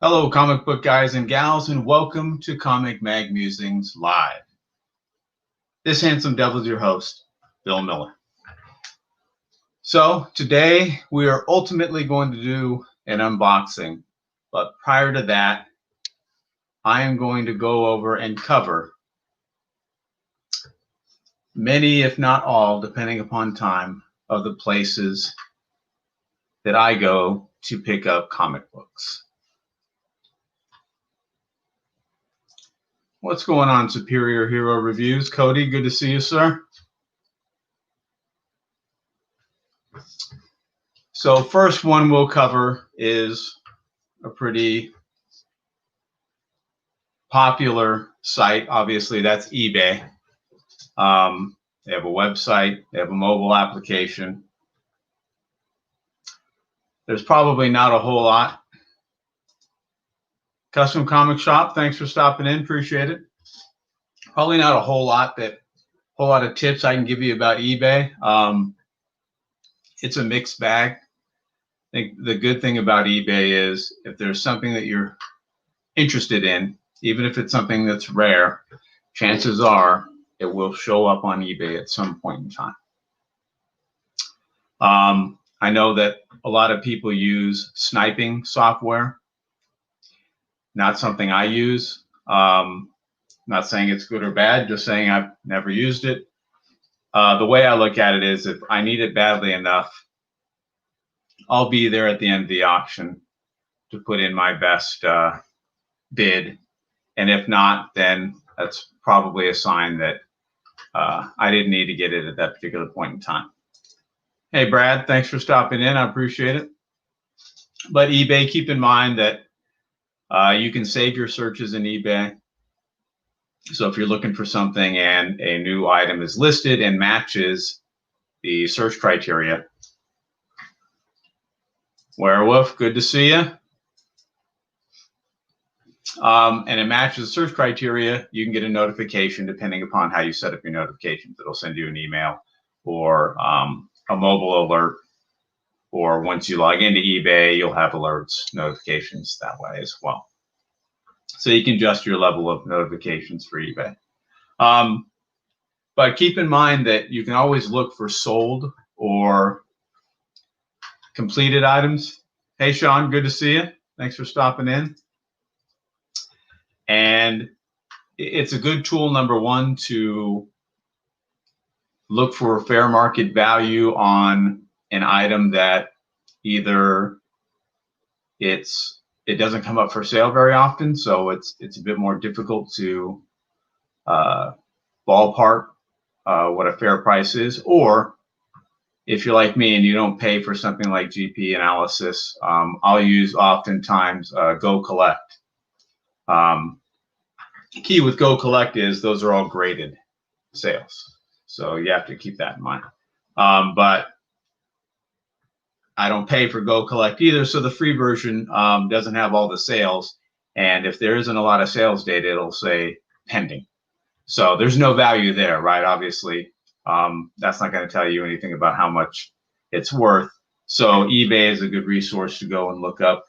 Hello, comic book guys and gals, and welcome to Comic Mag Musings Live. This handsome devil is your host, Bill Miller. So today we are ultimately going to do an unboxing, but prior to that, I am going to go over and cover many, if not all, depending upon time, of the places that I go to pick up comic books. What's going on, Superior Hero Reviews? Cody, good to see you, sir. So first one we'll cover is a pretty popular site. Obviously, that's eBay. They have a website. They have a mobile application. There's probably not a whole lot. Custom Comic Shop, thanks for stopping in. Appreciate it. Probably not a whole lot of tips I can give you about eBay. It's a mixed bag. I think the good thing about eBay is if there's something that you're interested in, even if it's something that's rare, chances are it will show up on eBay at some point in time. I know that a lot of people use sniping software. Not something I use. Not saying it's good or bad, just saying I've never used it. The way I look at it is if I need it badly enough, I'll be there at the end of the auction to put in my best bid. And if not, then that's probably a sign that I didn't need to get it at that particular point in time. Hey, Brad, thanks for stopping in. I appreciate it. But eBay, keep in mind that you can save your searches in eBay. So if you're looking for something and a new item is listed and matches the search criteria, Werewolf, good to see you. And it matches the search criteria, you can get a notification depending upon how you set up your notifications. It'll send you an email or a mobile alert, or once you log into eBay, you'll have alerts, notifications that way as well. So you can adjust your level of notifications for eBay. But keep in mind that you can always look for sold or completed items. Hey, Sean, good to see you. Thanks for stopping in. And it's a good tool, number one, to look for fair market value on an item that either it doesn't come up for sale very often, so it's a bit more difficult to ballpark what a fair price is, or if you're like me and you don't pay for something like GP analysis, I'll use oftentimes Go Collect. Key with Go Collect is those are all graded sales, so you have to keep that in mind. But I don't pay for Go Collect either, so the free version doesn't have all the sales, and if there isn't a lot of sales data, it'll say pending. So there's no value there, right? Obviously, that's not going to tell you anything about how much it's worth. So eBay is a good resource to go and look up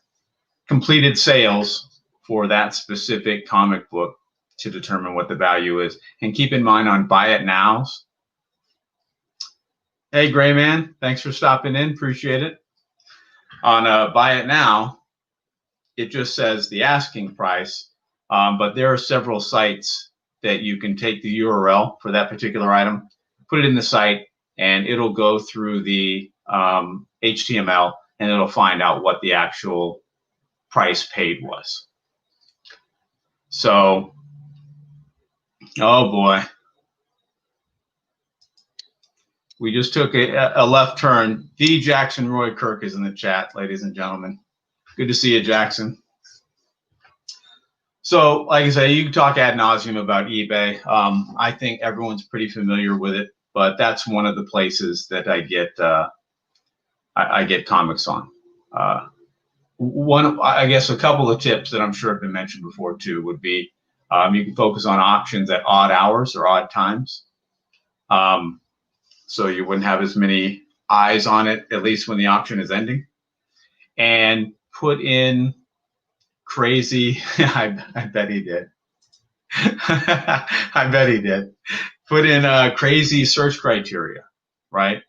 completed sales for that specific comic book to determine what the value is. And keep in mind on Buy It Nows. Hey, Gray Man, thanks for stopping in. Appreciate it. On Buy It Now, it just says the asking price, but there are several sites that you can take the URL for that particular item, put it in the site, and it'll go through the HTML, and it'll find out what the actual price paid was. So, oh boy. We just took a left turn. The Jackson Roy Kirk is in the chat, ladies and gentlemen. Good to see you, Jackson. So, like I say, you can talk ad nauseum about eBay. I think everyone's pretty familiar with it, but that's one of the places that I get comics on. I guess a couple of tips that I'm sure have been mentioned before too would be you can focus on auctions at odd hours or odd times. So you wouldn't have as many eyes on it, at least when the auction is ending. And put in crazy. I bet he did. I bet he did. Put in crazy search criteria, right?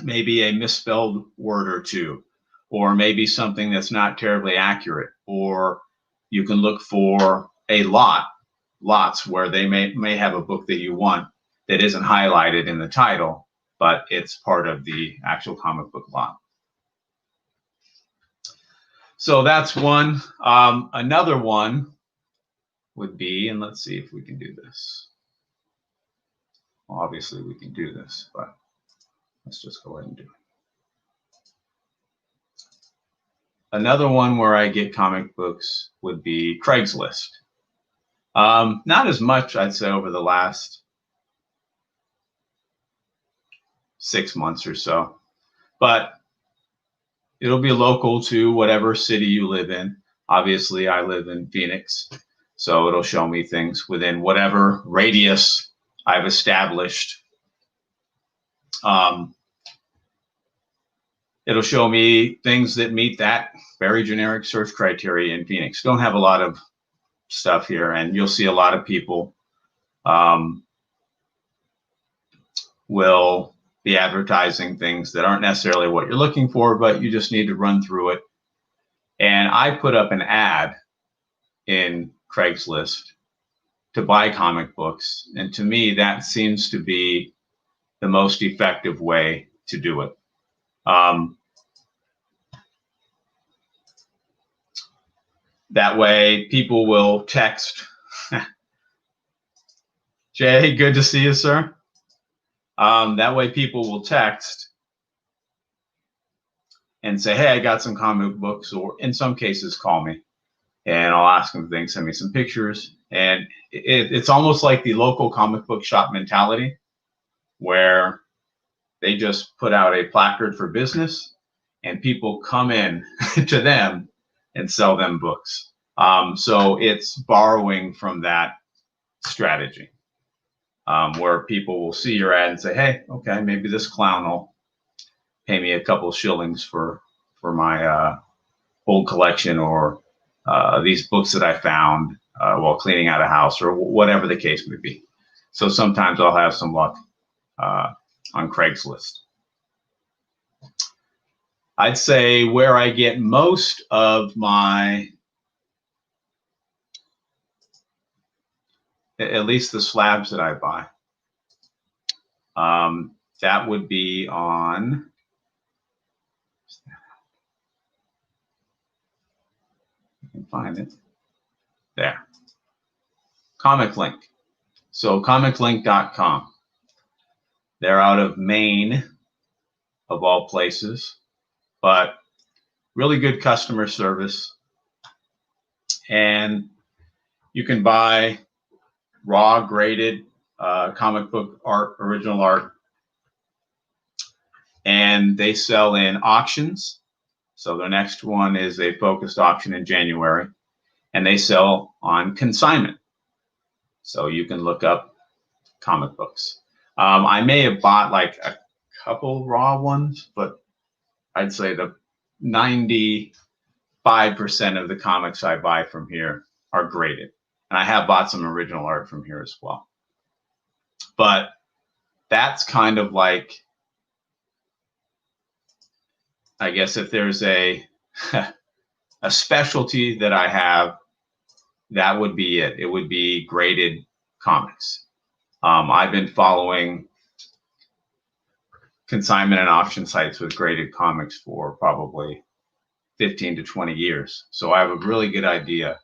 Maybe a misspelled word or two, or maybe something that's not terribly accurate, or you can look for a lots where they may have a book that you want that isn't highlighted in the title, but it's part of the actual comic book lot. So that's one. Another one would be, and let's see if we can do this. Well, obviously we can do this, but let's just go ahead and do it. Another one where I get comic books would be Craigslist. Not as much, I'd say, over the last 6 months or so, but it'll be local to whatever city you live in. Obviously, I live in Phoenix, so it'll show me things within whatever radius I've established. It'll show me things that meet that very generic search criteria in Phoenix. Don't have a lot of stuff here, and you'll see a lot of people will be advertising things that aren't necessarily what you're looking for, but you just need to run through it. And I put up an ad in Craigslist to buy comic books, and to me, that seems to be the most effective way to do it. That way, people will text. Jay, good to see you, sir. That way, people will text and say, hey, I got some comic books, or in some cases, call me. And I'll ask them things, send me some pictures. And it's almost like the local comic book shop mentality, where they just put out a placard for business and people come in to them and sell them books. So it's borrowing from that strategy, where people will see your ad and say, hey, okay, maybe this clown will pay me a couple shillings for my old collection, or these books that I found while cleaning out a house, or whatever the case may be. So sometimes I'll have some luck on Craigslist. I'd say where I get most of my, at least the slabs that I buy, that would be on, I can find it, there, Comic Link. So comiclink.com. They're out of Maine, of all places, but really good customer service. And you can buy raw graded comic book art, original art, and they sell in auctions. So the next one is a focused auction in January, and they sell on consignment. So you can look up comic books. I may have bought like a couple raw ones, but I'd say the 95% of the comics I buy from here are graded. And I have bought some original art from here as well. But that's kind of like, I guess if there's a specialty that I have, that would be it. It would be graded comics. I've been following consignment and auction sites with graded comics for probably 15 to 20 years. So I have a really good idea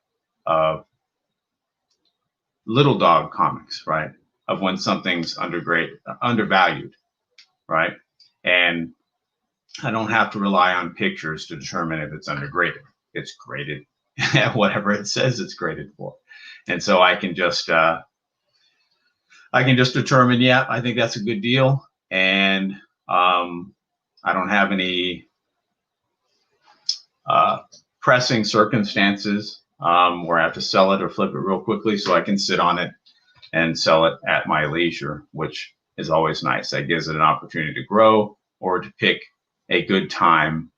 of little dog comics, right? Of when something's undervalued, right? And I don't have to rely on pictures to determine if it's undergraded. It's graded at whatever it says it's graded for. And so I can just determine, yeah, I think that's a good deal. And I don't have any pressing circumstances where I have to sell it or flip it real quickly, so I can sit on it and sell it at my leisure, which is always nice. That gives it an opportunity to grow or to pick a good time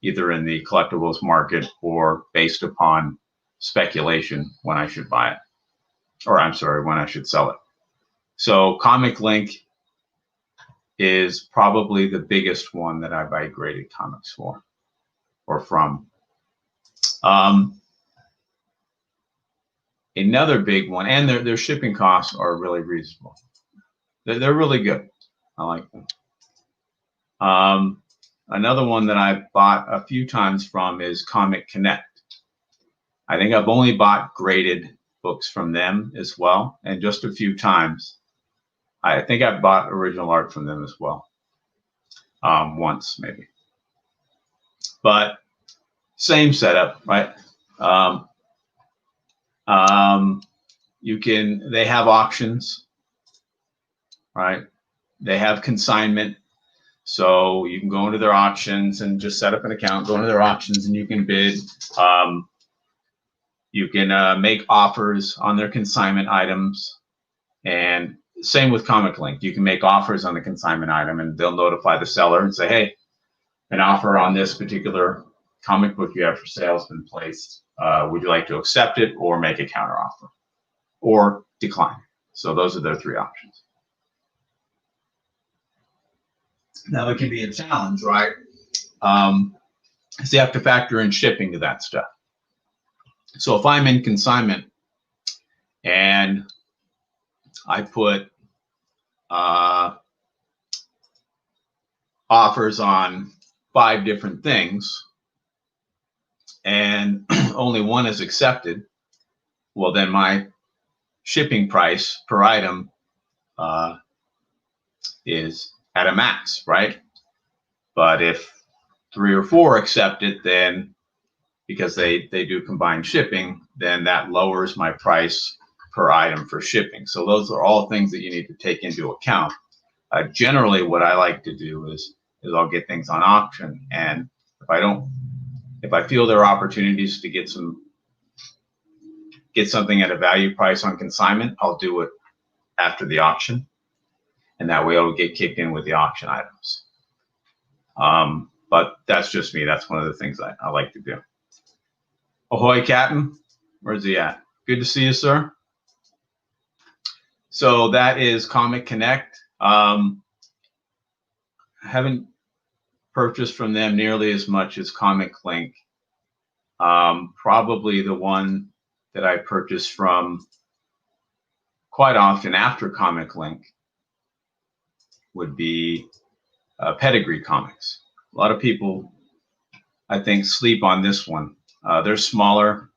either in the collectibles market or based upon speculation when I should buy it, or I'm sorry, when I should sell it. So Comic Link is probably the biggest one that I buy graded comics for or from. Another big one, and their shipping costs are really reasonable. They're really good. I like them. Another one that I've bought a few times from is Comic Connect. I think I've only bought graded books from them as well, and just a few times. I think I've bought original art from them as well, once maybe. But same setup, right? They have auctions, right? They have consignment. So you can go into their auctions and just set up an account, go into their auctions, and you can bid. You can make offers on their consignment items. And same with Comic Link. You can make offers on the consignment item, and they'll notify the seller and say, hey, an offer on this particular comic book you have for sale has been placed. Would you like to accept it or make a counter offer or decline? So those are their three options. Now it can be a challenge, right? So you have to factor in shipping to that stuff. So if I'm in consignment and I put offers on 5 different things and only one is accepted, well, then my shipping price per item is at a max, right? But if 3 or 4 accept it, then because they do combined shipping, then that lowers my price per item for shipping. So those are all things that you need to take into account. Generally, what I like to do is I'll get things on auction, and if I feel there are opportunities to get something at a value price on consignment, I'll do it after the auction, and that way it'll get kicked in with the auction items. But that's just me. That's one of the things I like to do. Ahoy, Captain. Where's he at? Good to see you, sir. So that is Comic Connect. I haven't purchased from them nearly as much as Comic Link. Probably the one that I purchased from quite often after Comic Link would be Pedigree Comics. A lot of people, I think, sleep on this one. They're smaller,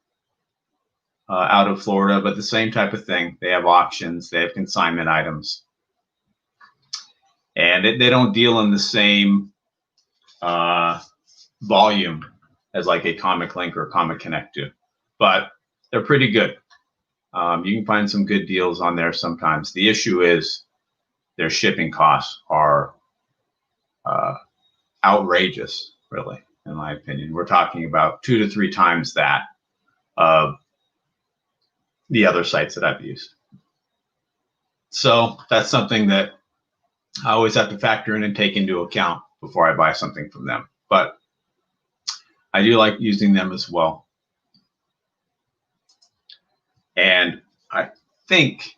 out of Florida, but the same type of thing. They have auctions, they have consignment items, and they don't deal in the same volume as like a Comic Link or Comic Connect do, but they're pretty good. You can find some good deals on there sometimes. The issue is their shipping costs are outrageous, really, in my opinion. We're talking about 2 to 3 times that of the other sites that I've used. So that's something that I always have to factor in and take into account before I buy something from them. But I do like using them as well. And I think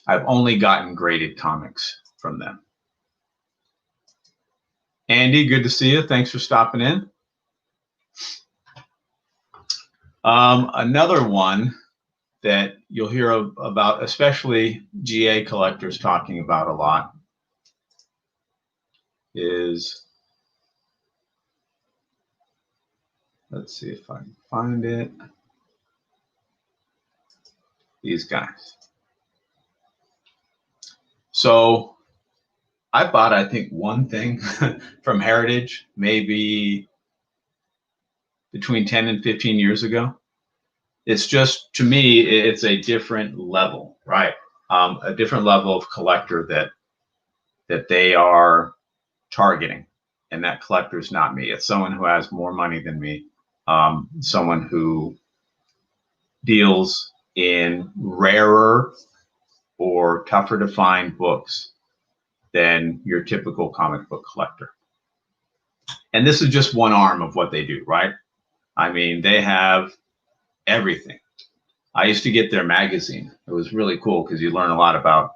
I've only gotten graded comics from them. Andy, good to see you. Thanks for stopping in. Another one that you'll hear about, especially GA collectors talking about a lot, is, let's see if I can find it, these guys. So I bought, I think, one thing from Heritage maybe between 10 and 15 years ago. It's just, to me, it's a different level, right? A different level of collector that they are targeting, and that collector is not me. It's someone who has more money than me, someone who deals in rarer or tougher to find books than your typical comic book collector. And this is just one arm of what they do, right? I mean, they have everything. I used to get their magazine. It was really cool because you learn a lot about,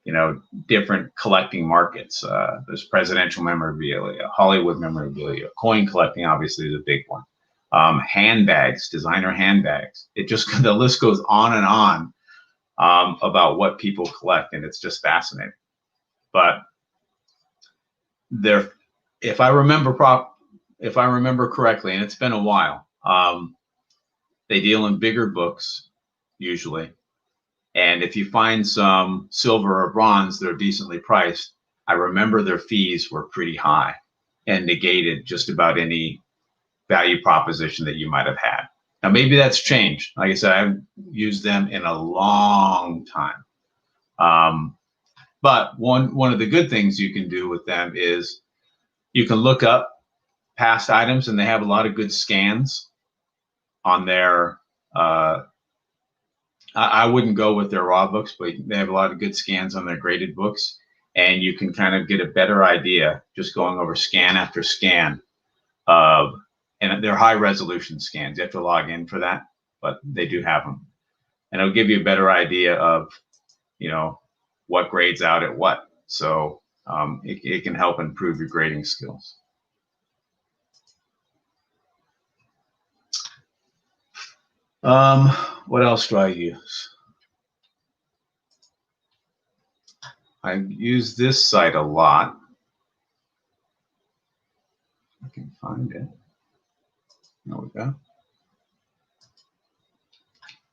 you know, different collecting markets. There's presidential memorabilia, Hollywood memorabilia, coin collecting, obviously, is a big one. Handbags, designer handbags. It just, the list goes on and on about what people collect, and it's just fascinating. But they're, if I remember correctly, and it's been a while, they deal in bigger books usually. And if you find some silver or bronze that are decently priced, I remember their fees were pretty high and negated just about any value proposition that you might have had. Now, maybe that's changed. Like I said, I haven't used them in a long time. But one of the good things you can do with them is you can look up past items, and they have a lot of good scans on their, I wouldn't go with their raw books, but they have a lot of good scans on their graded books, and you can kind of get a better idea just going over scan after scan of, and they're high resolution scans. You have to log in for that, but they do have them. And it'll give you a better idea of, you know, what grades out at what. So it can help improve your grading skills. What else do I use? I use this site a lot. I can find it. There we go.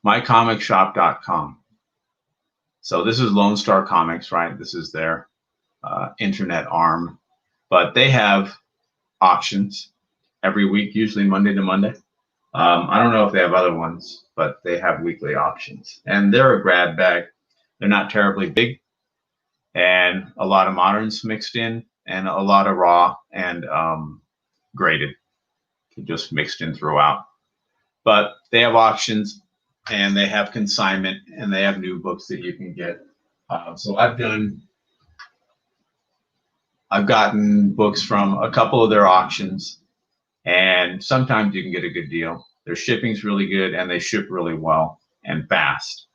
mycomicshop.com. So this is Lone Star Comics, right? This is their internet arm, but they have auctions every week, usually Monday to Monday. I don't know if they have other ones, but they have weekly auctions, and they're a grab bag. They're not terribly big, and a lot of moderns mixed in, and a lot of raw and graded, just mixed in throughout. But they have auctions, and they have consignment, and they have new books that you can get. So I've gotten books from a couple of their auctions, and sometimes you can get a good deal. Their shipping's really good, and they ship really well and fast.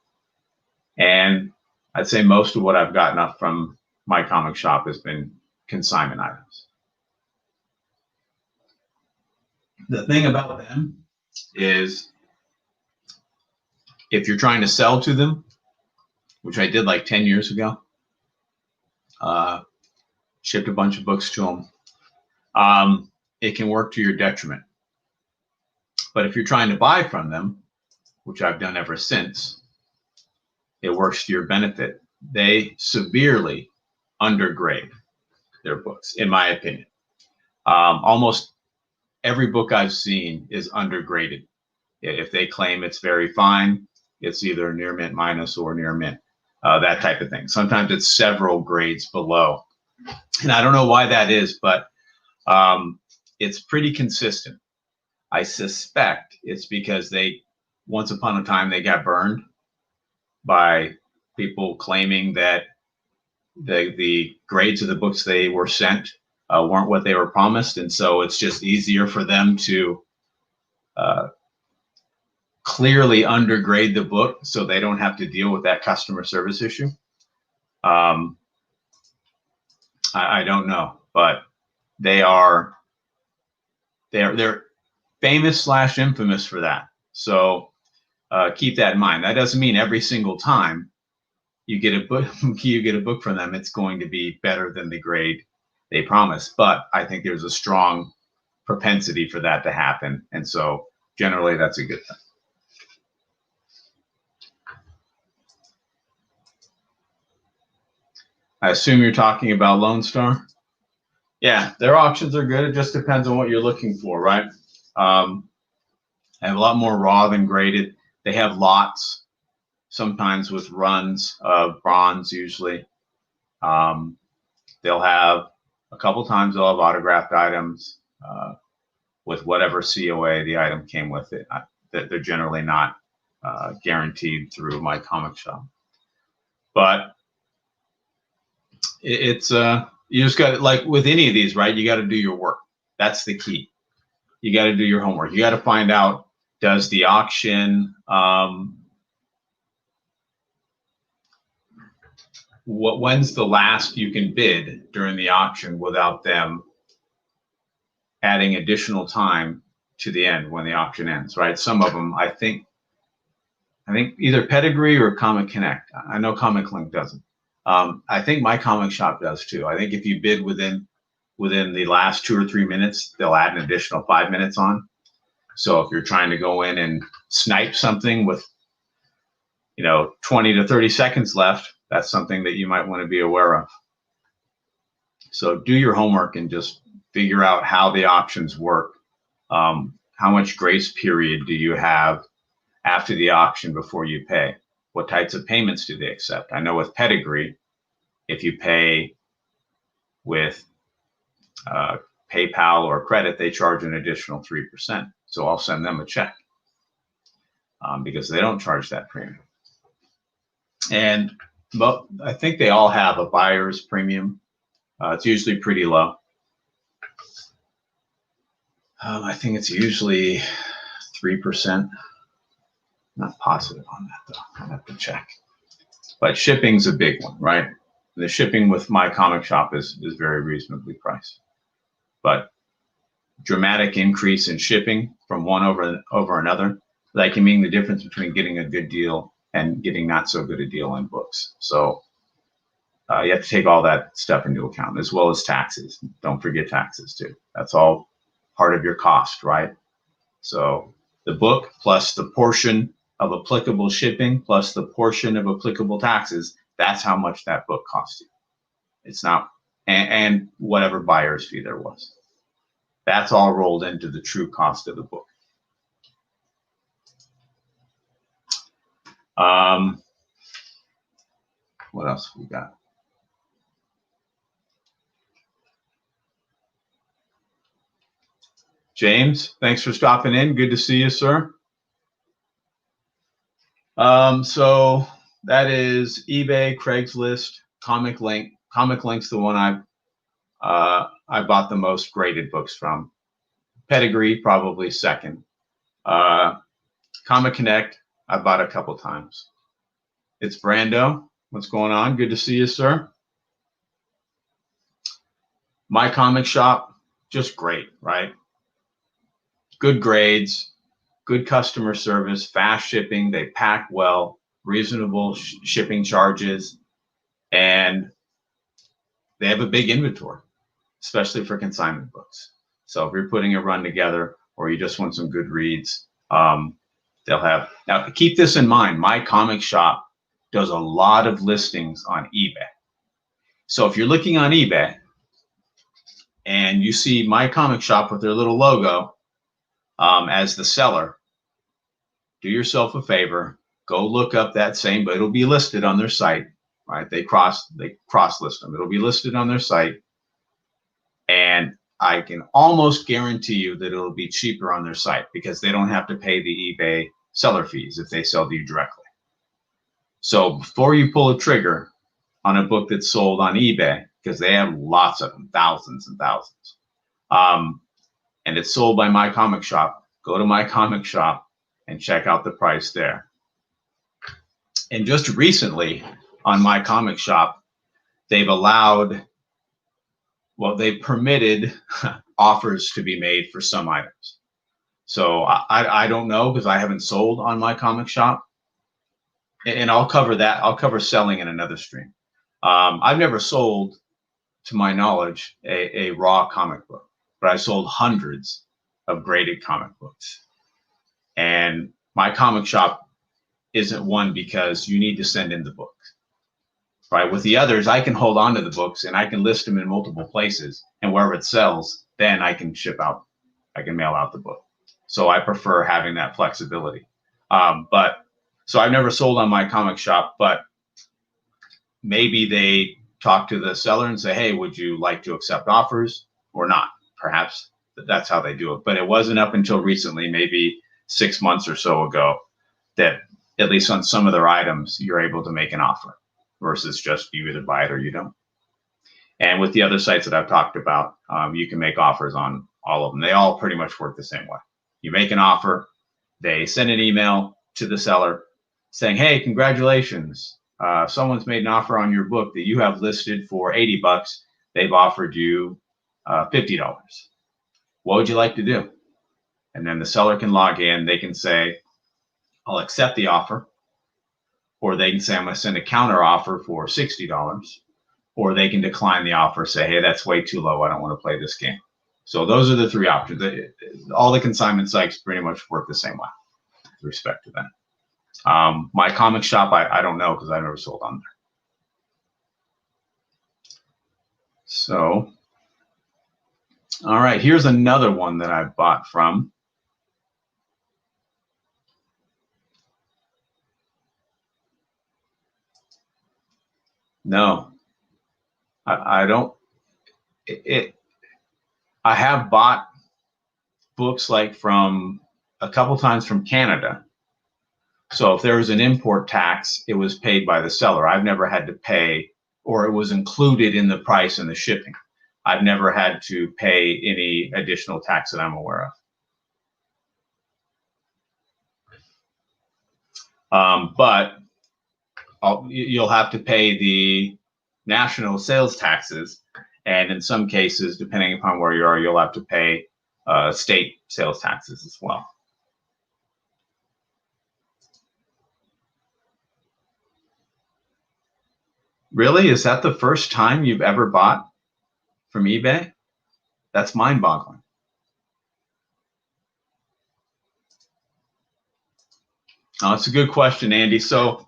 And I'd say most of what I've gotten up from my comic shop has been consignment items. The thing about them is, if you're trying to sell to them, which I did like 10 years ago, shipped a bunch of books to them, it can work to your detriment. But if you're trying to buy from them, which I've done ever since, it works to your benefit. They severely undergrade their books, in my opinion. Almost every book I've seen is undergraded. If they claim it's very fine, it's either near mint minus or near mint, that type of thing. Sometimes it's several grades below. And I don't know why that is, but it's pretty consistent. I suspect it's because once upon a time, they got burned by people claiming that the grades of the books they were sent weren't what they were promised. And so it's just easier for them to clearly undergrade the book so they don't have to deal with that customer service issue. I don't know, but they're famous / infamous for that. So keep that in mind. That doesn't mean every single time you get a book from them, it's going to be better than the grade they promise. But I think there's a strong propensity for that to happen, and so generally that's a good thing. I assume you're talking about Lone Star. Yeah, their auctions are good. It just depends on what you're looking for, right? I have a lot more raw than graded. They have lots, sometimes with runs of bronze usually. They'll have a couple times they'll have autographed items with whatever COA the item came with it. They're generally not guaranteed through my comic shop. But it's you just got to, like with any of these, right? You got to do your work. That's the key. You got to do your homework. You got to find out, does the auction, when's the last you can bid during the auction without them adding additional time to the end when the auction ends, right? Some of them, I think either Pedigree or Comic Connect. I know Comic Link doesn't. I think My Comic Shop does too. I think if you bid within the last 2 or 3 minutes, they'll add an additional 5 minutes on. So if you're trying to go in and snipe something with, 20 to 30 seconds left, that's something that you might want to be aware of. So do your homework and just figure out how the auctions work. How much grace period do you have after the auction before you pay? What types of payments do they accept? I know with Pedigree, if you pay with PayPal or credit, they charge an additional 3%. So I'll send them a check because they don't charge that premium. And but I think they all have a buyer's premium. It's usually pretty low. I think it's usually 3%. Not positive on that though. I'll have to check. But shipping's a big one, right? The shipping with My Comic Shop is very reasonably priced. But dramatic increase in shipping from one over another, that can mean the difference between getting a good deal and getting not so good a deal on books. So you have to take all that stuff into account, as well as taxes. Don't forget taxes too. That's all part of your cost, right? So the book plus the portion of applicable shipping plus the portion of applicable taxes, that's how much that book costs you. It's not, and whatever buyer's fee there was. That's all rolled into the true cost of the book. What else we got? James, thanks for stopping in. Good to see you, sir. So that is eBay, Craigslist, Comic Link. Comic Link's the one I bought the most graded books from. Pedigree, probably second. Comic Connect, I bought a couple times. It's Brando. What's going on? Good to see you, sir. My Comic Shop, just great, right? Good grades, good customer service, fast shipping. They pack well, reasonable shipping charges, and they have a big inventory, especially for consignment books. So if you're putting a run together or you just want some good reads, they'll have. Now, keep this in mind. My Comic Shop does a lot of listings on eBay. So if you're looking on eBay and you see My Comic Shop with their little logo as the seller, do yourself a favor, go look up that same, but it'll be listed on their site, right? They cross list them. It'll be listed on their site, and I can almost guarantee you that it'll be cheaper on their site because they don't have to pay the eBay seller fees if they sell to you directly. So before you pull a trigger on a book that's sold on eBay, because they have lots of them, thousands and thousands, and it's sold by My Comic Shop, go to My Comic Shop and check out the price there. And just recently on My Comic Shop, they've permitted offers to be made for some items. So I don't know because I haven't sold on My Comic Shop. And I'll cover that. I'll cover selling in another stream. I've never sold, to my knowledge, a raw comic book, but I sold hundreds of graded comic books. And My Comic Shop isn't one because you need to send in the book, right? With the others, I can hold on to the books and I can list them in multiple places, and wherever it sells, then I can mail out the book. So I prefer having that flexibility. So I've never sold on My Comic Shop, but maybe they talk to the seller and say, hey, would you like to accept offers or not? Perhaps that's how they do it. But it wasn't up until recently, maybe 6 months or so ago, that at least on some of their items, you're able to make an offer versus just you either buy it or you don't. And with the other sites that I've talked about, you can make offers on all of them. They all pretty much work the same way. You make an offer, they send an email to the seller saying, hey, congratulations. Someone's made an offer on your book that you have listed for 80 bucks. They've offered you $50. What would you like to do? And then the seller can log in. They can say, I'll accept the offer. Or they can say, I'm going to send a counter offer for $60. Or they can decline the offer, say, hey, that's way too low. I don't want to play this game. So those are the three options. All the consignment sites pretty much work the same way with respect to that. My comic shop, I don't know because I never sold on there. So, all right, here's another one that I bought from. No, I don't. I have bought books like from a couple times from Canada. So if there was an import tax, it was paid by the seller. I've never had to pay, or it was included in the price and the shipping. I've never had to pay any additional tax that I'm aware of. But you'll have to pay the national sales taxes. And in some cases, depending upon where you are, you'll have to pay state sales taxes as well. Really? Is that the first time you've ever bought from eBay? That's mind-boggling. It's a good question, Andy. So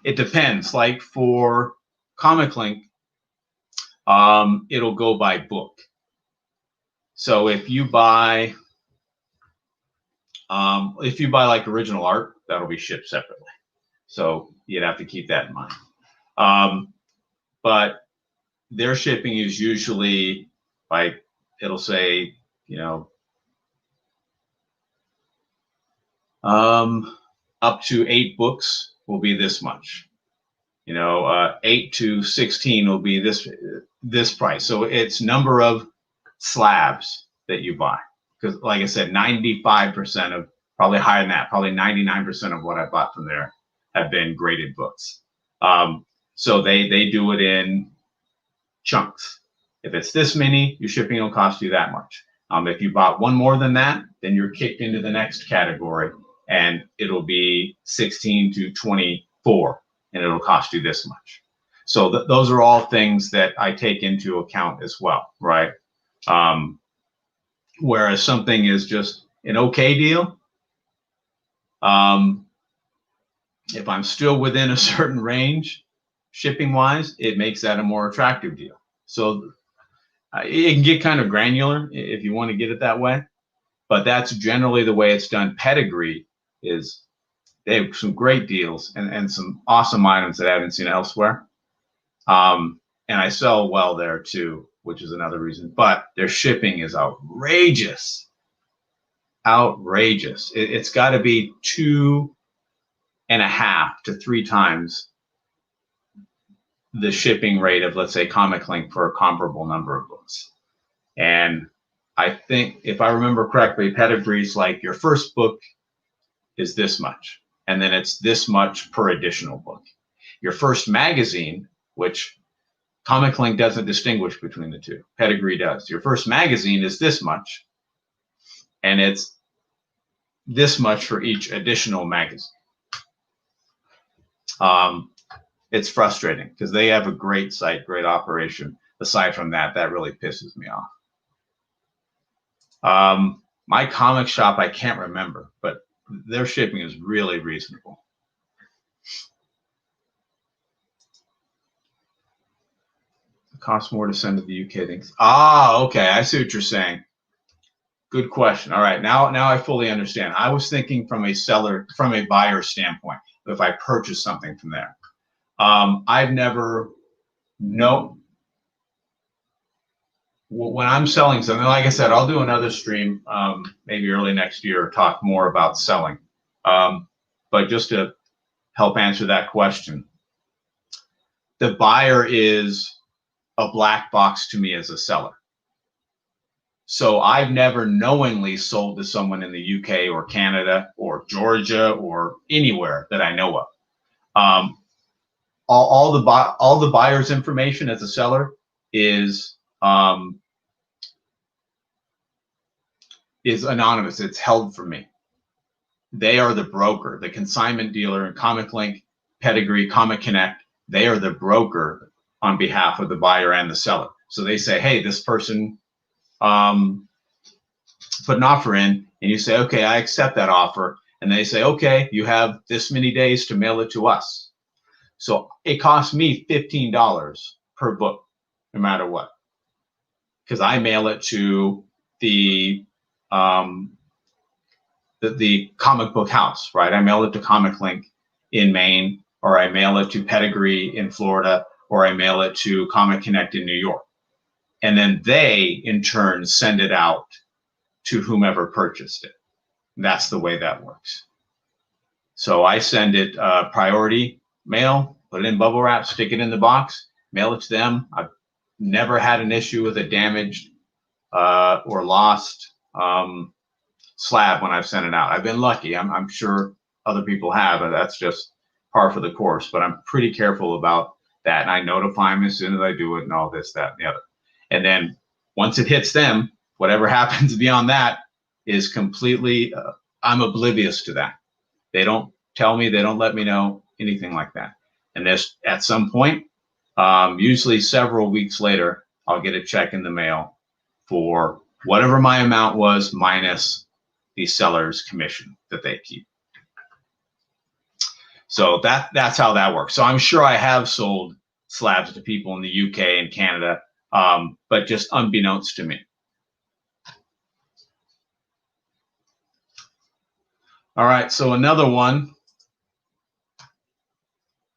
it depends. Like for Comic Link, it'll go by book. So if you buy like original art, that'll be shipped separately. So you'd have to keep that in mind. But their shipping is usually like, it'll say, up to 8 books will be this much. 8 to 16 will be this price. So it's number of slabs that you buy. Because like I said, 95% of, probably higher than that, probably 99% of what I bought from there have been graded books. So they do it in chunks. If it's this many, your shipping will cost you that much. If you bought one more than that, then you're kicked into the next category, and it'll be 16 to 24, and it'll cost you this much. So those are all things that I take into account as well, right? Whereas something is just an okay deal, if I'm still within a certain range, shipping wise, it makes that a more attractive deal. So it can get kind of granular if you want to get it that way, but that's generally the way it's done. Pedigree is, they have some great deals and some awesome items that I haven't seen elsewhere. And I sell well there too, which is another reason, but their shipping is outrageous. Outrageous. It's got to be 2.5 to 3 times the shipping rate of, let's say, Comic Link for a comparable number of books. And I think, if I remember correctly, Pedigree's like, your first book is this much, and then it's this much per additional book. Your first magazine, which Comic Link doesn't distinguish between the two, Pedigree does. Your first magazine is this much, and it's this much for each additional magazine. It's frustrating because they have a great site, great operation. Aside from that, that really pisses me off. My comic shop, I can't remember, but their shipping is really reasonable. It costs more to send to the UK things. Okay, I see what you're saying. Good question. All right, now I fully understand. I was thinking from a buyer standpoint, if I purchase something from there. I've never, no, when I'm selling something, like I said, I'll do another stream, maybe early next year, talk more about selling. But just to help answer that question, the buyer is a black box to me as a seller. So I've never knowingly sold to someone in the UK or Canada or Georgia or anywhere that I know of. All the buyer's information as a seller is anonymous. It's held for me. They are the broker, the consignment dealer in Comic Link, Pedigree, Comic Connect. They are the broker on behalf of the buyer and the seller. So they say, hey, this person put an offer in, and you say, okay, I accept that offer. And they say, okay, you have this many days to mail it to us. So it costs me $15 per book, no matter what, because I mail it to the comic book house, right? I mail it to Comic Link in Maine, or I mail it to Pedigree in Florida, or I mail it to Comic Connect in New York. And then they, in turn, send it out to whomever purchased it. That's the way that works. So I send it priority mail, put it in bubble wrap, stick it in the box, mail it to them. I've never had an issue with a damaged or lost slab when I've sent it out. I've been lucky. I'm sure other people have, and that's just par for the course. But I'm pretty careful about that, and I notify them as soon as I do it, and all this, that, and the other. And then once it hits them, whatever happens beyond that is completely, I'm oblivious to that. They don't tell me, they don't let me know, anything like that. And this, at some point, usually several weeks later, I'll get a check in the mail for whatever my amount was minus the seller's commission that they keep. So that's how that works. So I'm sure I have sold slabs to people in the UK and Canada, but just unbeknownst to me. All right, so another one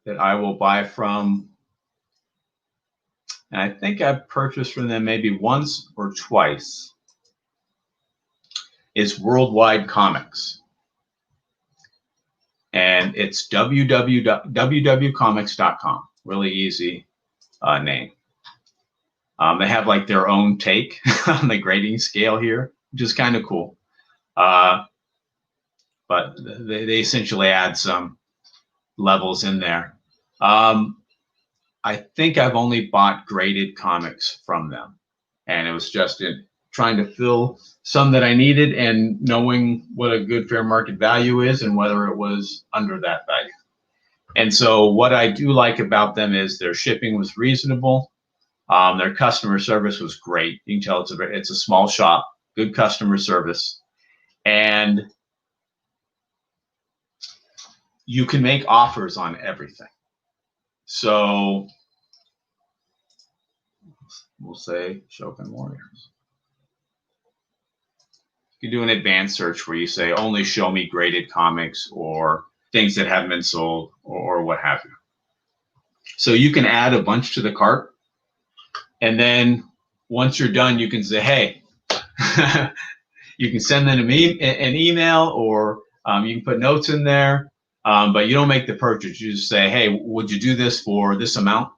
that I will buy from, and I think I've purchased from them maybe once or twice, is Worldwide Comics. And it's www.comics.com. Really easy name. They have like their own take on the grading scale here, which is kind of cool. But they essentially add some levels in there. I think I've only bought graded comics from them, and it was just in trying to fill some that I needed and knowing what a good fair market value is and whether it was under that value. And so what I do like about them is their shipping was reasonable. Their customer service was great. You can tell it's a small shop, good customer service. And you can make offers on everything. So we'll say Shogun Warriors. You can do an advanced search where you say only show me graded comics or things that haven't been sold or what have you. So you can add a bunch to the cart, and then once you're done, you can say, hey, you can send them an email, or you can put notes in there, but you don't make the purchase. You just say, hey, would you do this for this amount?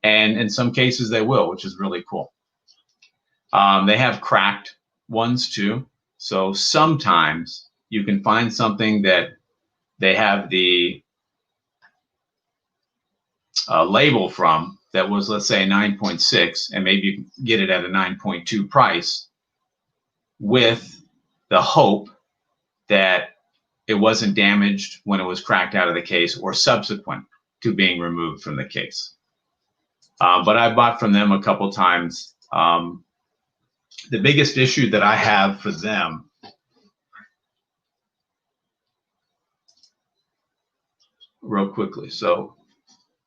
And in some cases they will, which is really cool. They have cracked ones too. So sometimes you can find something that they have the label from that was, let's say, 9.6, and maybe you can get it at a 9.2 price with the hope that it wasn't damaged when it was cracked out of the case or subsequent to being removed from the case. But I bought from them a couple times. The biggest issue that I have for them real quickly. So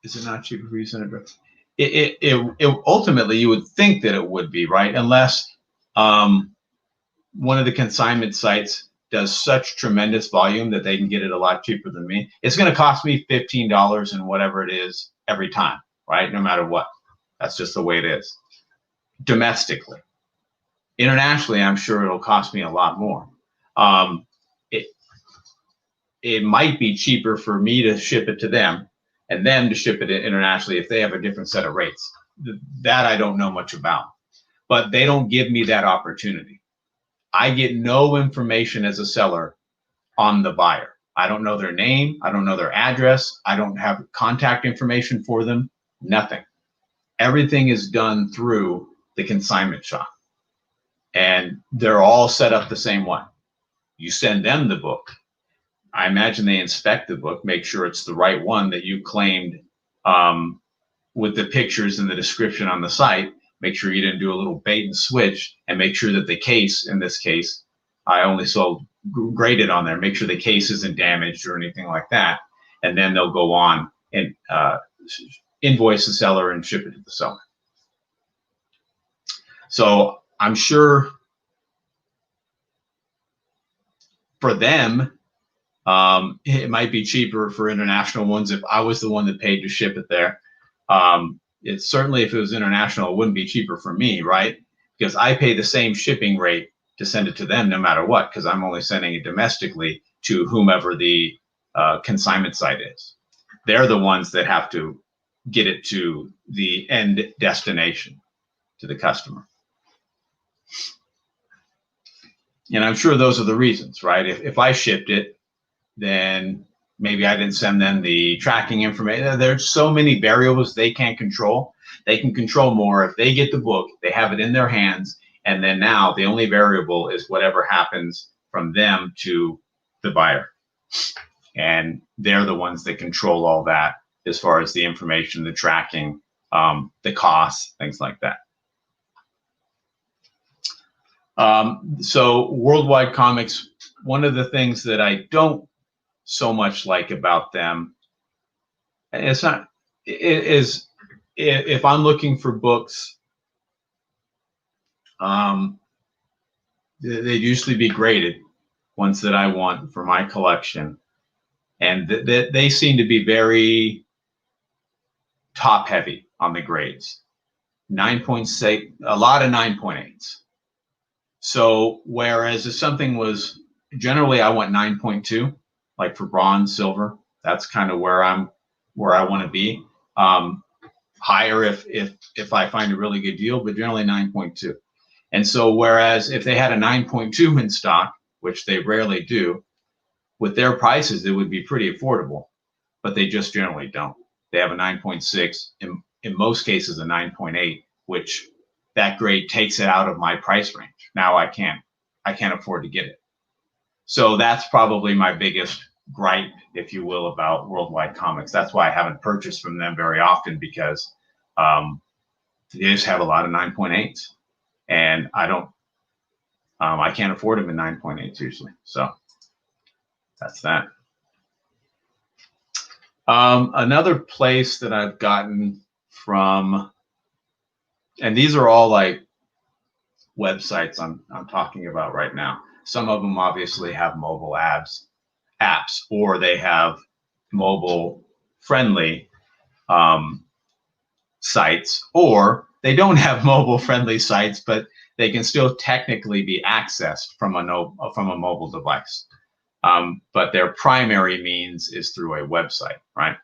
is it not cheaper for you to send it? It ultimately, you would think that it would be, right? Unless one of the consignment sites does such tremendous volume that they can get it a lot cheaper than me. It's going to cost me $15 and whatever it is every time, right? No matter what. That's just the way it is. Domestically. Internationally, I'm sure it'll cost me a lot more. It might be cheaper for me to ship it to them and them to ship it internationally if they have a different set of rates. That I don't know much about. but they don't give me that opportunity. I get no information as a seller on the buyer. I don't know their name. I don't know their address. I don't have contact information for them. Nothing. Everything is done through the consignment shop. And they're all set up the same way. You send them the book. I imagine they inspect the book, make sure it's the right one that you claimed with the pictures and the description on the site. Make sure you didn't do a little bait and switch, and make sure that the case, in this case, I only sold graded on there. Make sure the case isn't damaged or anything like that. And then they'll go on and invoice the seller and ship it to the seller. So I'm sure for them, it might be cheaper for international ones if I was the one that paid to ship it there. It's certainly, if it was international, it wouldn't be cheaper for me, right? Because I pay the same shipping rate to send it to them no matter what, because I'm only sending it domestically to whomever the consignment site is. They're the ones that have to get it to the end destination, to the customer. And I'm sure those are the reasons, right? If I shipped it, then maybe I didn't send them the tracking information. There's so many variables they can't control. They can control more if they get the book, they have it in their hands, and then now the only variable is whatever happens from them to the buyer. And they're the ones that control all that as far as the information, the tracking, the costs, things like that. So Worldwide Comics, one of the things that I don't so much like about them, it's not, is if I'm looking for books, they'd usually be graded, ones that I want for my collection. And they seem to be very top heavy on the grades. 9.6, a lot of 9.8s. So whereas if something was, generally I want 9.2, like for bronze, silver, that's kind of where I want to be. Higher if I find a really good deal, but generally 9.2. And so whereas if they had a 9.2 in stock, which they rarely do, with their prices, it would be pretty affordable, but they just generally don't. They have a 9.6, in most cases a 9.8, which that grade takes it out of my price range. Now I can't afford to get it. So that's probably my biggest gripe, if you will, about Worldwide Comics. That's why I haven't purchased from them very often, because they just have a lot of 9.8s, and I can't afford them in 9.8s usually. So that's that. Another place that I've gotten from, and these are all like websites I'm talking about right now. Some of them obviously have mobile apps, or they have mobile friendly sites, or they don't have mobile friendly sites, but they can still technically be accessed from a mobile device. But their primary means is through a website, right?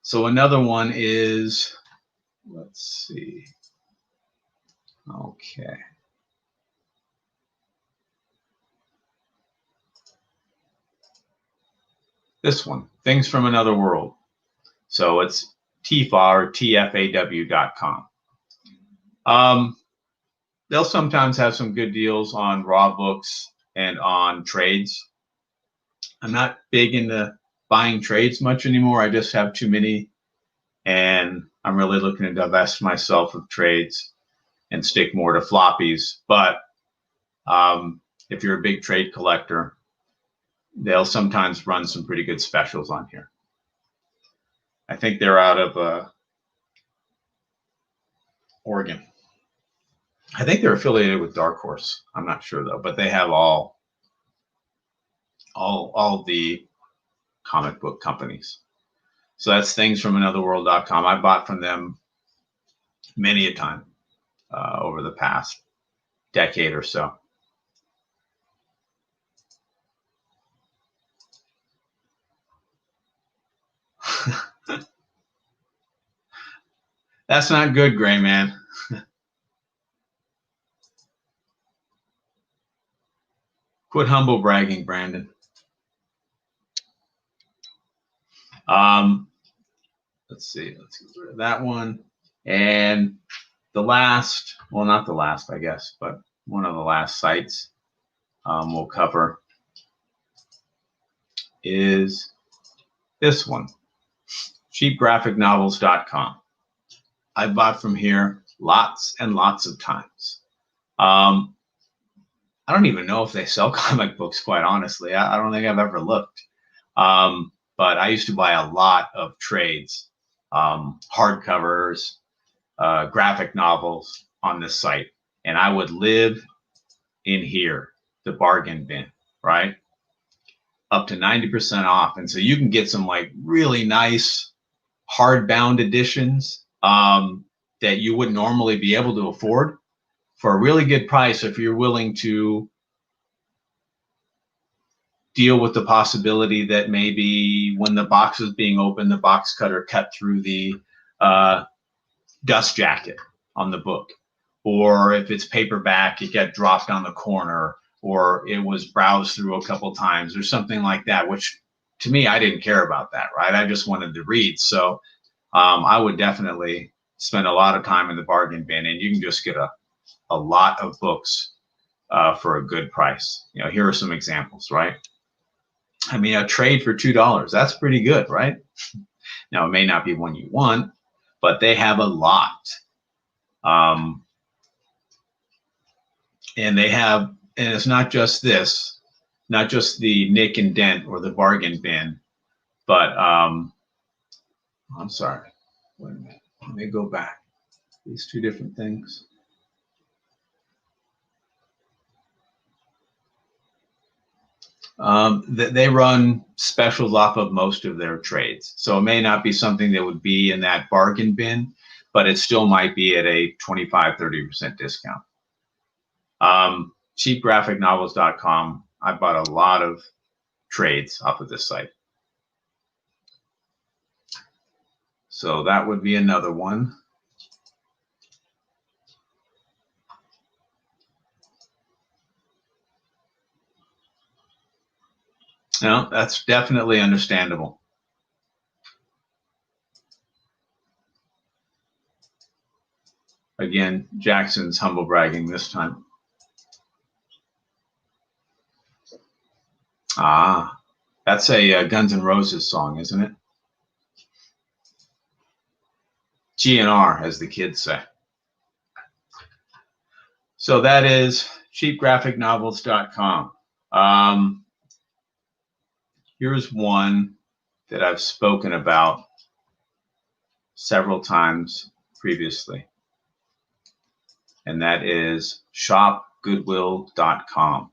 So another one is, let's see. Okay. This one, Things from Another World. So it's TFAW or TFAW.com. They'll sometimes have some good deals on raw books and on trades. I'm not big into buying trades much anymore. I just have too many, and I'm really looking to divest myself of trades and stick more to floppies. But if you're a big trade collector, they'll sometimes run some pretty good specials on here. I think they're out of Oregon. I think they're affiliated with Dark Horse. I'm not sure though, but they have all the comic book companies. So that's thingsfromanotherworld.com. I bought from them many a time over the past decade or so. That's not good, Gray Man. Quit humble bragging, Brandon. Let's see. Let's get rid of that one. And the last, well, not the last, I guess, but one of the last sites we'll cover is this one, cheapgraphicnovels.com. I bought from here lots and lots of times. I don't even know if they sell comic books, quite honestly. I don't think I've ever looked. But I used to buy a lot of trades, hardcovers, graphic novels on this site. And I would live in here, the bargain bin, right? Up to 90% off. And so you can get some like really nice hardbound editions that you wouldn't normally be able to afford for a really good price if you're willing to deal with the possibility that maybe when the box is being opened, the box cutter cut through the dust jacket on the book. Or if it's paperback, it got dropped on the corner, or it was browsed through a couple times or something like that, which to me, I didn't care about that, right? I just wanted to read. So I would definitely spend a lot of time in the bargain bin, and you can just get a lot of books for a good price. You know, here are some examples, right? I mean, a trade for $2, that's pretty good, right? Now, it may not be one you want, but they have a lot. And they have, and it's not just this, not just the nick and dent or the bargain bin, but I'm sorry, wait a minute, let me go back. These two different things. They run specials off of most of their trades. So it may not be something that would be in that bargain bin, but it still might be at a 25–30% discount. Cheapgraphicnovels.com. I bought a lot of trades off of this site. So that would be another one. No, that's definitely understandable. Again, Jackson's humble bragging this time. Ah, that's a Guns N' Roses song, isn't it? GNR, as the kids say. So that is cheapgraphicnovels.com. Here's one that I've spoken about several times previously, and that is shopgoodwill.com.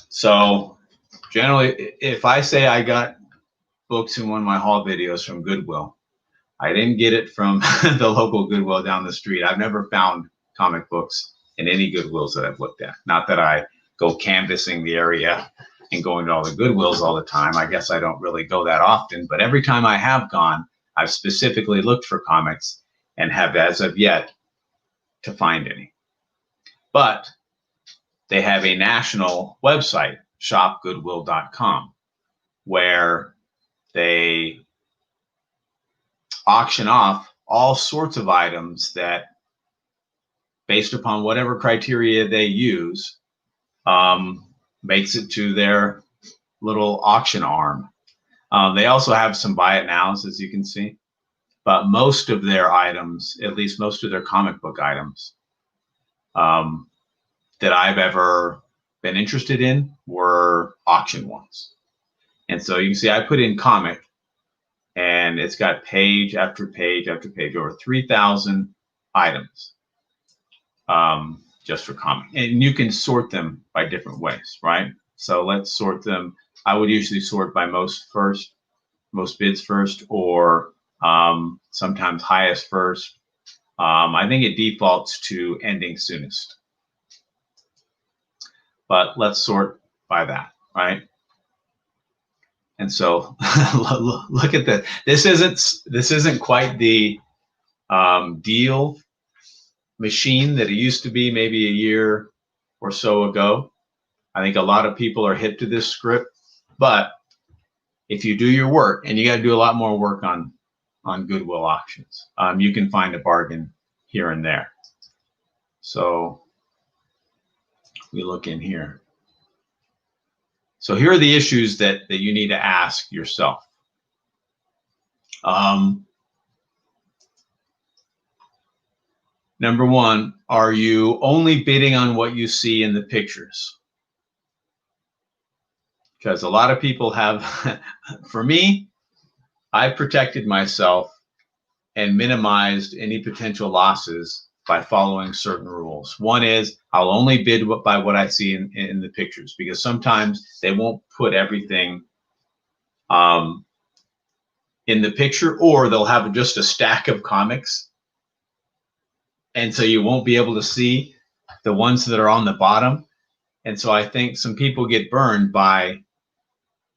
So generally, if I say I got books in one of my haul videos from Goodwill, I didn't get it from the local Goodwill down the street. I've never found comic books in any Goodwills that I've looked at. Not that I go canvassing the area and going to all the Goodwills all the time. I guess I don't really go that often, but every time I have gone, I've specifically looked for comics and have, as of yet, to find any. But they have a national website, shopgoodwill.com, where they auction off all sorts of items that, based upon whatever criteria they use, makes it to their little auction arm. They also have some buy it nows, as you can see, but most of their items, at least most of their comic book items that I've ever been interested in, were auction ones. And so you can see I put in comic, and it's got page after page after page, over 3,000 items just for comic. And you can sort them by different ways, right? So let's sort them. I would usually sort by most bids first, or sometimes highest first. I think it defaults to ending soonest. But let's sort by that, right? And so look at that. This isn't quite the deal machine that it used to be maybe a year or so ago. I think a lot of people are hip to this script, but if you do your work, and you got to do a lot more work on Goodwill auctions, you can find a bargain here and there. So we look in here. So here are the issues that you need to ask yourself. Number one, are you only bidding on what you see in the pictures? Because a lot of people have, for me, I protected myself and minimized any potential losses by following certain rules. One is I'll only bid by what I see in the pictures, because sometimes they won't put everything in the picture, or they'll have just a stack of comics. And so you won't be able to see the ones that are on the bottom. And so I think some people get burned by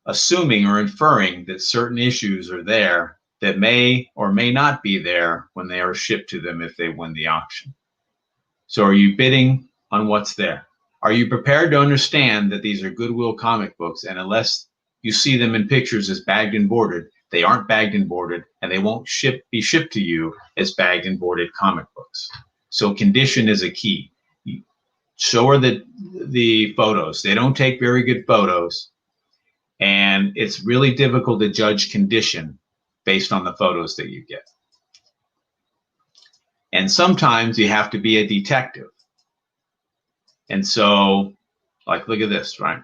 assuming or inferring that certain issues are there that may or may not be there when they are shipped to them if they win the auction. So are you bidding on what's there? Are you prepared to understand that these are Goodwill comic books, and unless you see them in pictures as bagged and boarded, they aren't bagged and boarded, and they won't be shipped to you as bagged and boarded comic books. So condition is a key. So are the photos. They don't take very good photos, and it's really difficult to judge condition based on the photos that you get. And sometimes you have to be a detective. And so, like, look at this, right?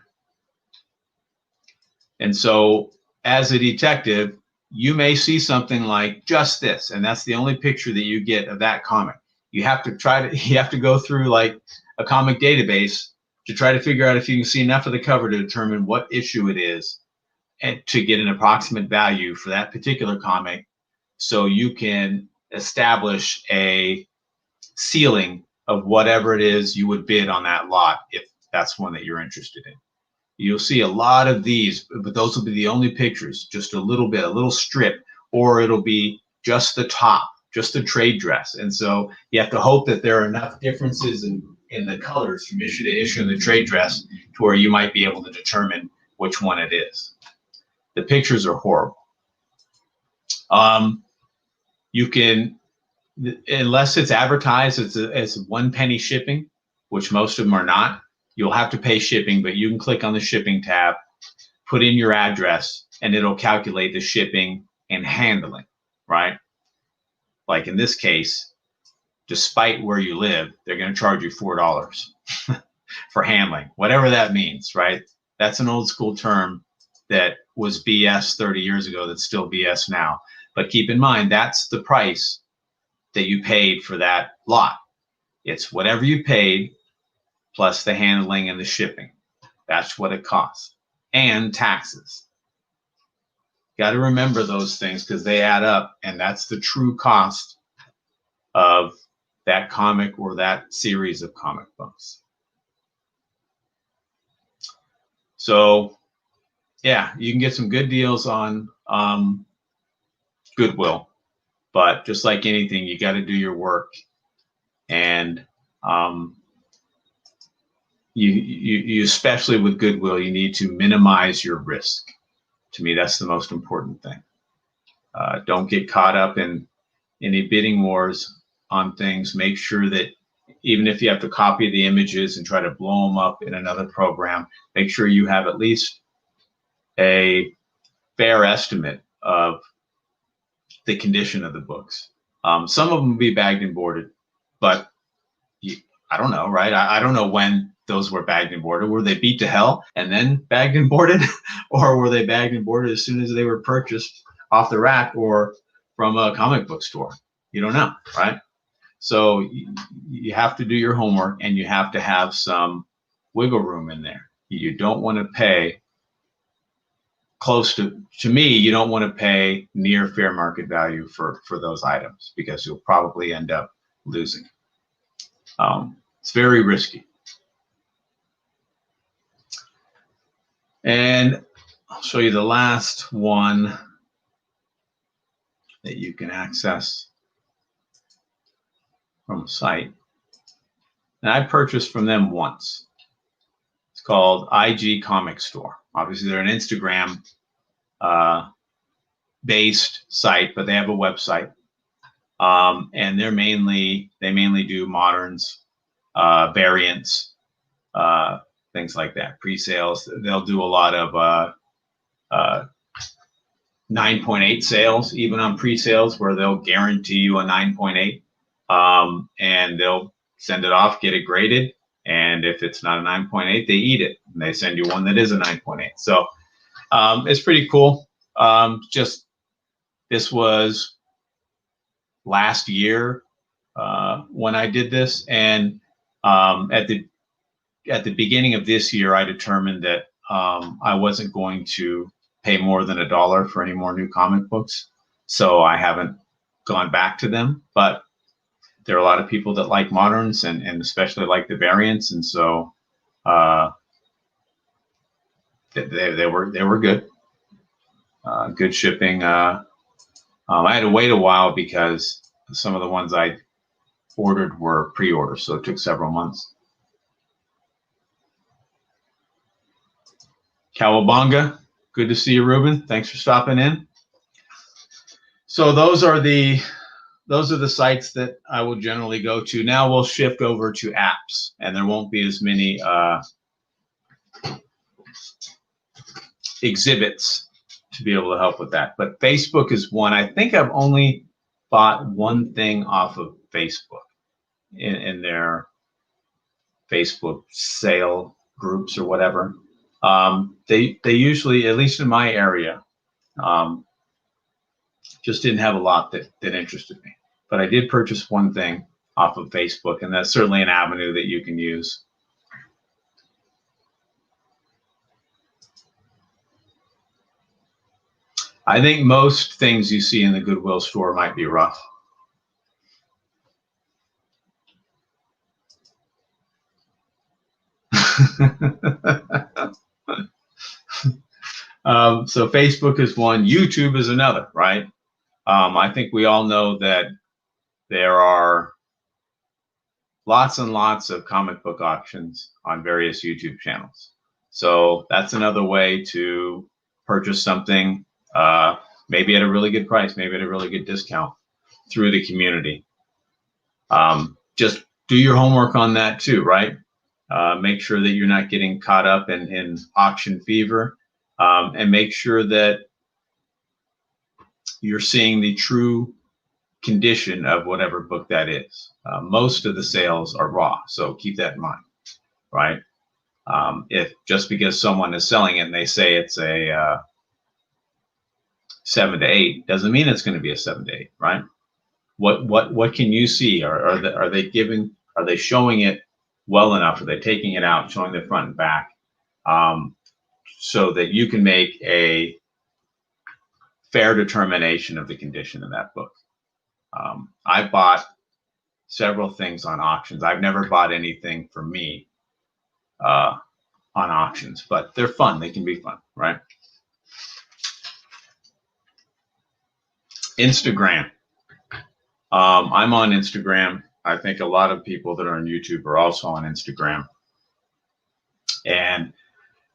And so as a detective, you may see something like just this, and that's the only picture that you get of that comic. You have to go through like a comic database to try to figure out if you can see enough of the cover to determine what issue it is, and to get an approximate value for that particular comic, so you can establish a ceiling of whatever it is you would bid on that lot if that's one that you're interested in. You'll see a lot of these, but those will be the only pictures, just a little bit, a little strip, or it'll be just the top, just the trade dress. And so you have to hope that there are enough differences in the colors from issue to issue in the trade dress to where you might be able to determine which one it is. The pictures are horrible. You can, unless it's advertised as 1 penny shipping, which most of them are not, you'll have to pay shipping, but you can click on the shipping tab, put in your address, and it'll calculate the shipping and handling, right? Like in this case, despite where you live, they're going to charge you $4 for handling, whatever that means, right? That's an old school term that was BS 30 years ago that's still BS now. But keep in mind, that's the price that you paid for that lot. It's whatever you paid plus the handling and the shipping. That's what it costs. And taxes. Got to remember those things because they add up, and that's the true cost of that comic or that series of comic books. So yeah, you can get some good deals on Goodwill, but just like anything, you got to do your work, and you especially with Goodwill, you need to minimize your risk. To me, that's the most important thing. Don't get caught up in any bidding wars on things. Make sure that even if you have to copy the images and try to blow them up in another program, make sure you have at least a fair estimate of the condition of the books. Some of them will be bagged and boarded, but I don't know, right? I don't know when those were bagged and boarded. Were they beat to hell and then bagged and boarded? Or were they bagged and boarded as soon as they were purchased off the rack or from a comic book store? You don't know, right? So you have to do your homework, and you have to have some wiggle room in there. You don't want to pay close to me, you don't want to pay near fair market value for those items, because you'll probably end up losing. It's very risky. And I'll show you the last one that you can access. from a site, and I purchased from them once. It's called IG Comic Store. Obviously, they're an Instagram based site, but they have a website, and they mainly do moderns, variants, things like that, pre-sales. They'll do a lot of 9.8 sales, even on pre-sales, where they'll guarantee you a 9.8, and they'll send it off, get it graded, and if it's not a 9.8, they eat it, and they send you one that is a 9.8. So it's pretty cool. Just this was last year when I did this, and at the beginning of this year, I determined that I wasn't going to pay more than $1 for any more new comic books, so I haven't gone back to them. But there are a lot of people that like moderns and especially like the variants, and so they were good. Good shipping. I had to wait a while because some of the ones I ordered were pre-orders, so it took several months. Cowabunga, good to see you, Ruben. Thanks for stopping in. So those are the sites that I will generally go to. Now we'll shift over to apps, and there won't be as many exhibits to be able to help with that. But Facebook is one. I think I've only bought one thing off of Facebook in their Facebook sale groups or whatever. They usually, at least in my area, just didn't have a lot that interested me. But I did purchase one thing off of Facebook, and that's certainly an avenue that you can use. I think most things you see in the Goodwill store might be rough. So Facebook is one, YouTube is another, right? I think we all know that there are lots and lots of comic book auctions on various YouTube channels. So that's another way to purchase something, maybe at a really good price, maybe at a really good discount through the community. Just do your homework on that too, right? Make sure that you're not getting caught up in auction fever, and make sure that you're seeing the true condition of whatever book that is. Most of the sales are raw, so keep that in mind, right? If just because someone is selling it and they say it's a 7 to 8, doesn't mean it's going to be a 7 to 8, right? What can you see? Are they showing it well enough? Are they taking it out, showing the front and back, so that you can make a fair determination of the condition of that book? I bought several things on auctions. I've never bought anything for me on auctions, but they're fun. They can be fun, right? Instagram. I'm on Instagram. I think a lot of people that are on YouTube are also on Instagram. And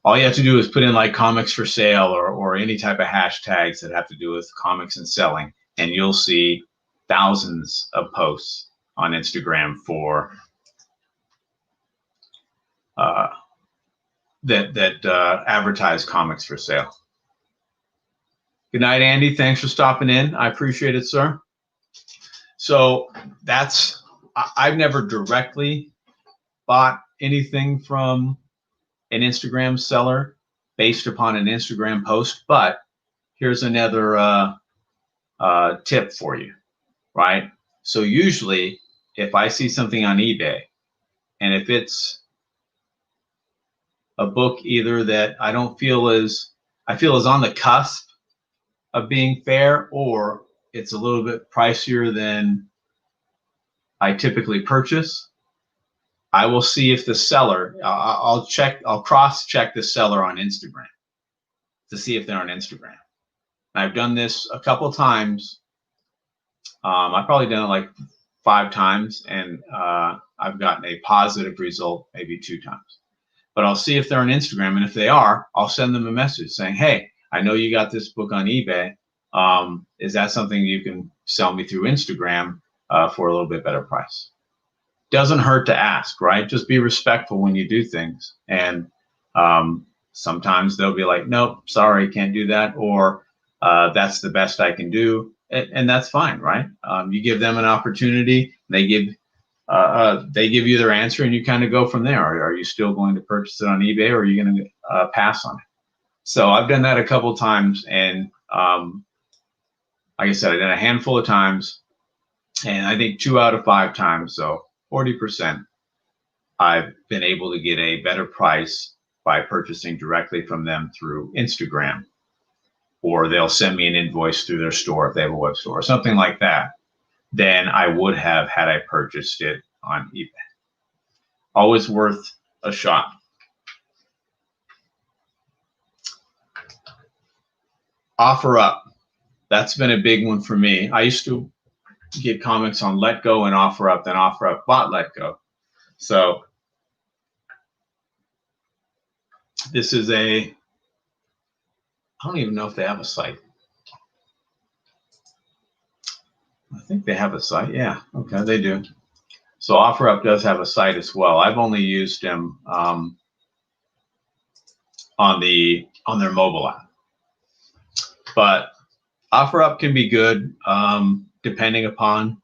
all you have to do is put in like comics for sale or any type of hashtags that have to do with comics and selling, and you'll see thousands of posts on Instagram for that advertise comics for sale. Good night, Andy. Thanks for stopping in. I appreciate it, sir. So I've never directly bought anything from an Instagram seller based upon an Instagram post, but here's another tip for you, right? So usually if I see something on eBay, and if it's a book either that I feel is on the cusp of being fair, or it's a little bit pricier than I typically purchase, I will see if the seller, I'll cross-check the seller on Instagram to see if they're on Instagram. I've done this a couple times. I've probably done it like 5 times, and I've gotten a positive result maybe 2 times. But I'll see if they're on Instagram, and if they are, I'll send them a message saying, hey, I know you got this book on eBay. Is that something you can sell me through Instagram for a little bit better price? Doesn't hurt to ask, right? Just be respectful when you do things. And sometimes they'll be like, nope, sorry, can't do that. Or that's the best I can do. And that's fine, right? You give them an opportunity, they give you their answer, and you kind of go from there. Are you still going to purchase it on eBay, or are you going to pass on it? So I've done that a couple times, and like I said, I did a handful of times, and I think 2 out of 5 times, so 40%, I've been able to get a better price by purchasing directly from them through Instagram, or they'll send me an invoice through their store if they have a web store or something like that, than I would have had I purchased it on eBay. Always worth a shot. Offer up. That's been a big one for me. I used to get comics on Let Go and Offer Up, then Offer Up bought Let Go. So this is I don't even know if they have a site. I think they have a site. Yeah, okay, they do. So OfferUp does have a site as well. I've only used them on their mobile app, but OfferUp can be good depending upon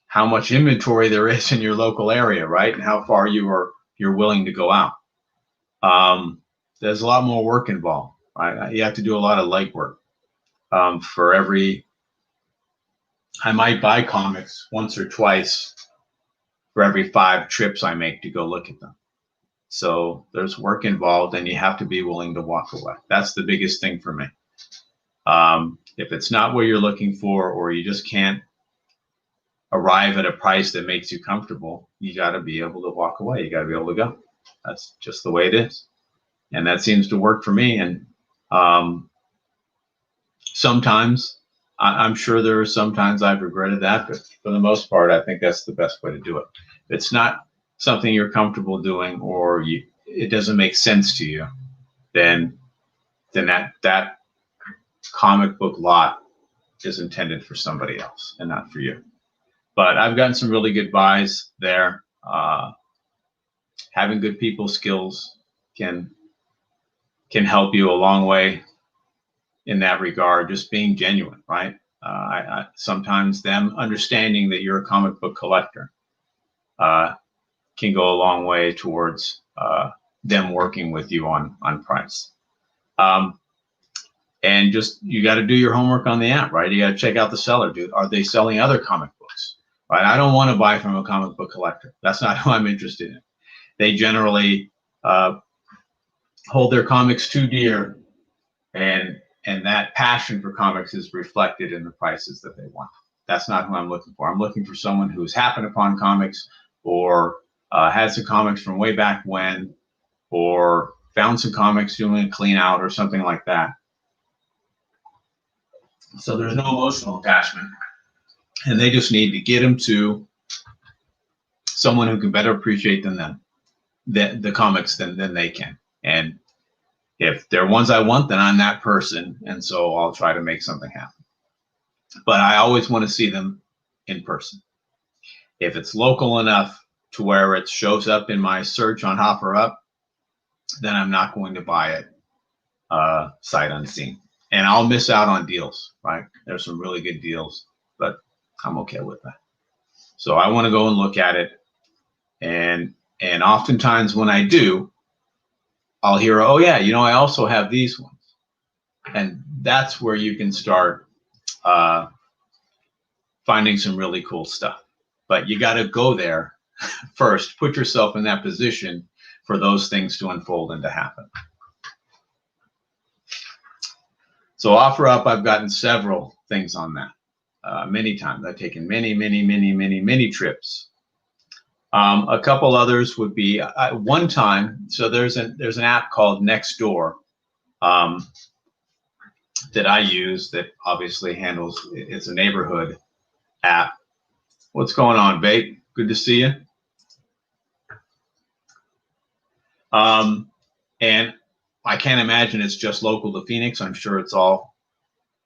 how much inventory there is in your local area, right, and how far you're willing to go out. There's a lot more work involved, right? You have to do a lot of legwork. I might buy comics once or twice for every 5 trips I make to go look at them. So there's work involved, and you have to be willing to walk away. That's the biggest thing for me. If it's not what you're looking for, or you just can't arrive at a price that makes you comfortable, you got to be able to walk away. You got to be able to go. That's just the way it is. And that seems to work for me. And sometimes, I'm sure there are sometimes I've regretted that, but for the most part, I think that's the best way to do it. If it's not something you're comfortable doing, or it doesn't make sense to you, then that comic book lot is intended for somebody else and not for you. But I've gotten some really good buys there. Having good people skills can help you a long way in that regard. Just being genuine, right? I sometimes them understanding that you're a comic book collector can go a long way towards them working with you on price. And just, you got to do your homework on the app, right? You got to check out the seller. Are they selling other comic books? Right? I don't want to buy from a comic book collector. That's not who I'm interested in. They generally hold their comics too dear, and that passion for comics is reflected in the prices that they want. That's not who I'm looking for. I'm looking for someone who's happened upon comics, or had some comics from way back when, or found some comics doing a clean out or something like that. So there's no emotional attachment, and they just need to get them to someone who can better appreciate the comics than they can. And if they're ones I want, then I'm that person, and so I'll try to make something happen. But I always want to see them in person. If it's local enough to where it shows up in my search on OfferUp, then I'm not going to buy it sight unseen. And I'll miss out on deals, right? There's some really good deals, but I'm okay with that. So I want to go and look at it. And oftentimes when I do, I'll hear, oh yeah, I also have these ones. And that's where you can start finding some really cool stuff. But you got to go there first, put yourself in that position for those things to unfold and to happen. So OfferUp, I've gotten several things on that many times. I've taken many trips. A couple others would be one time. So there's an app called Nextdoor. that I use that obviously handles, it's a neighborhood app. What's going on, Bate? Good to see you. And I can't imagine it's just local to Phoenix. I'm sure it's all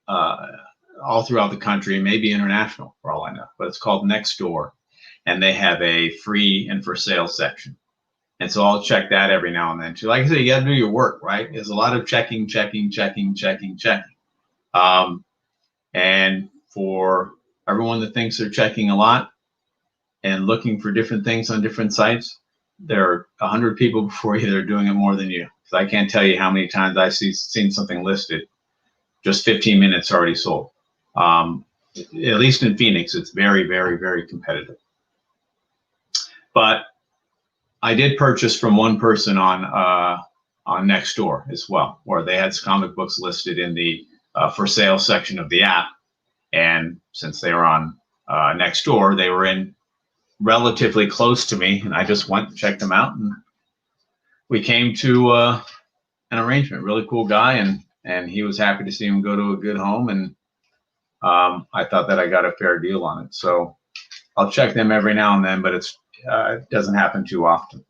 throughout the country, maybe international for all I know. But it's called Nextdoor, and they have a free and for sale section. And so I'll check that every now and then too. Like I said, you got to do your work, right? There's a lot of checking. And for everyone that thinks they're checking a lot and looking for different things on different sites, there are 100 people before you that are doing it more than you. So I can't tell you how many times I've seen something listed, just 15 minutes already sold. At least in Phoenix, it's very, very, very competitive. But I did purchase from one person on Nextdoor as well, where they had comic books listed in the for sale section of the app. And since they were on Nextdoor, they were in relatively close to me, and I just went and checked them out, and we came to an arrangement. Really cool guy, and he was happy to see him go to a good home, and I thought that I got a fair deal on it. So I'll check them every now and then, but it doesn't happen too often.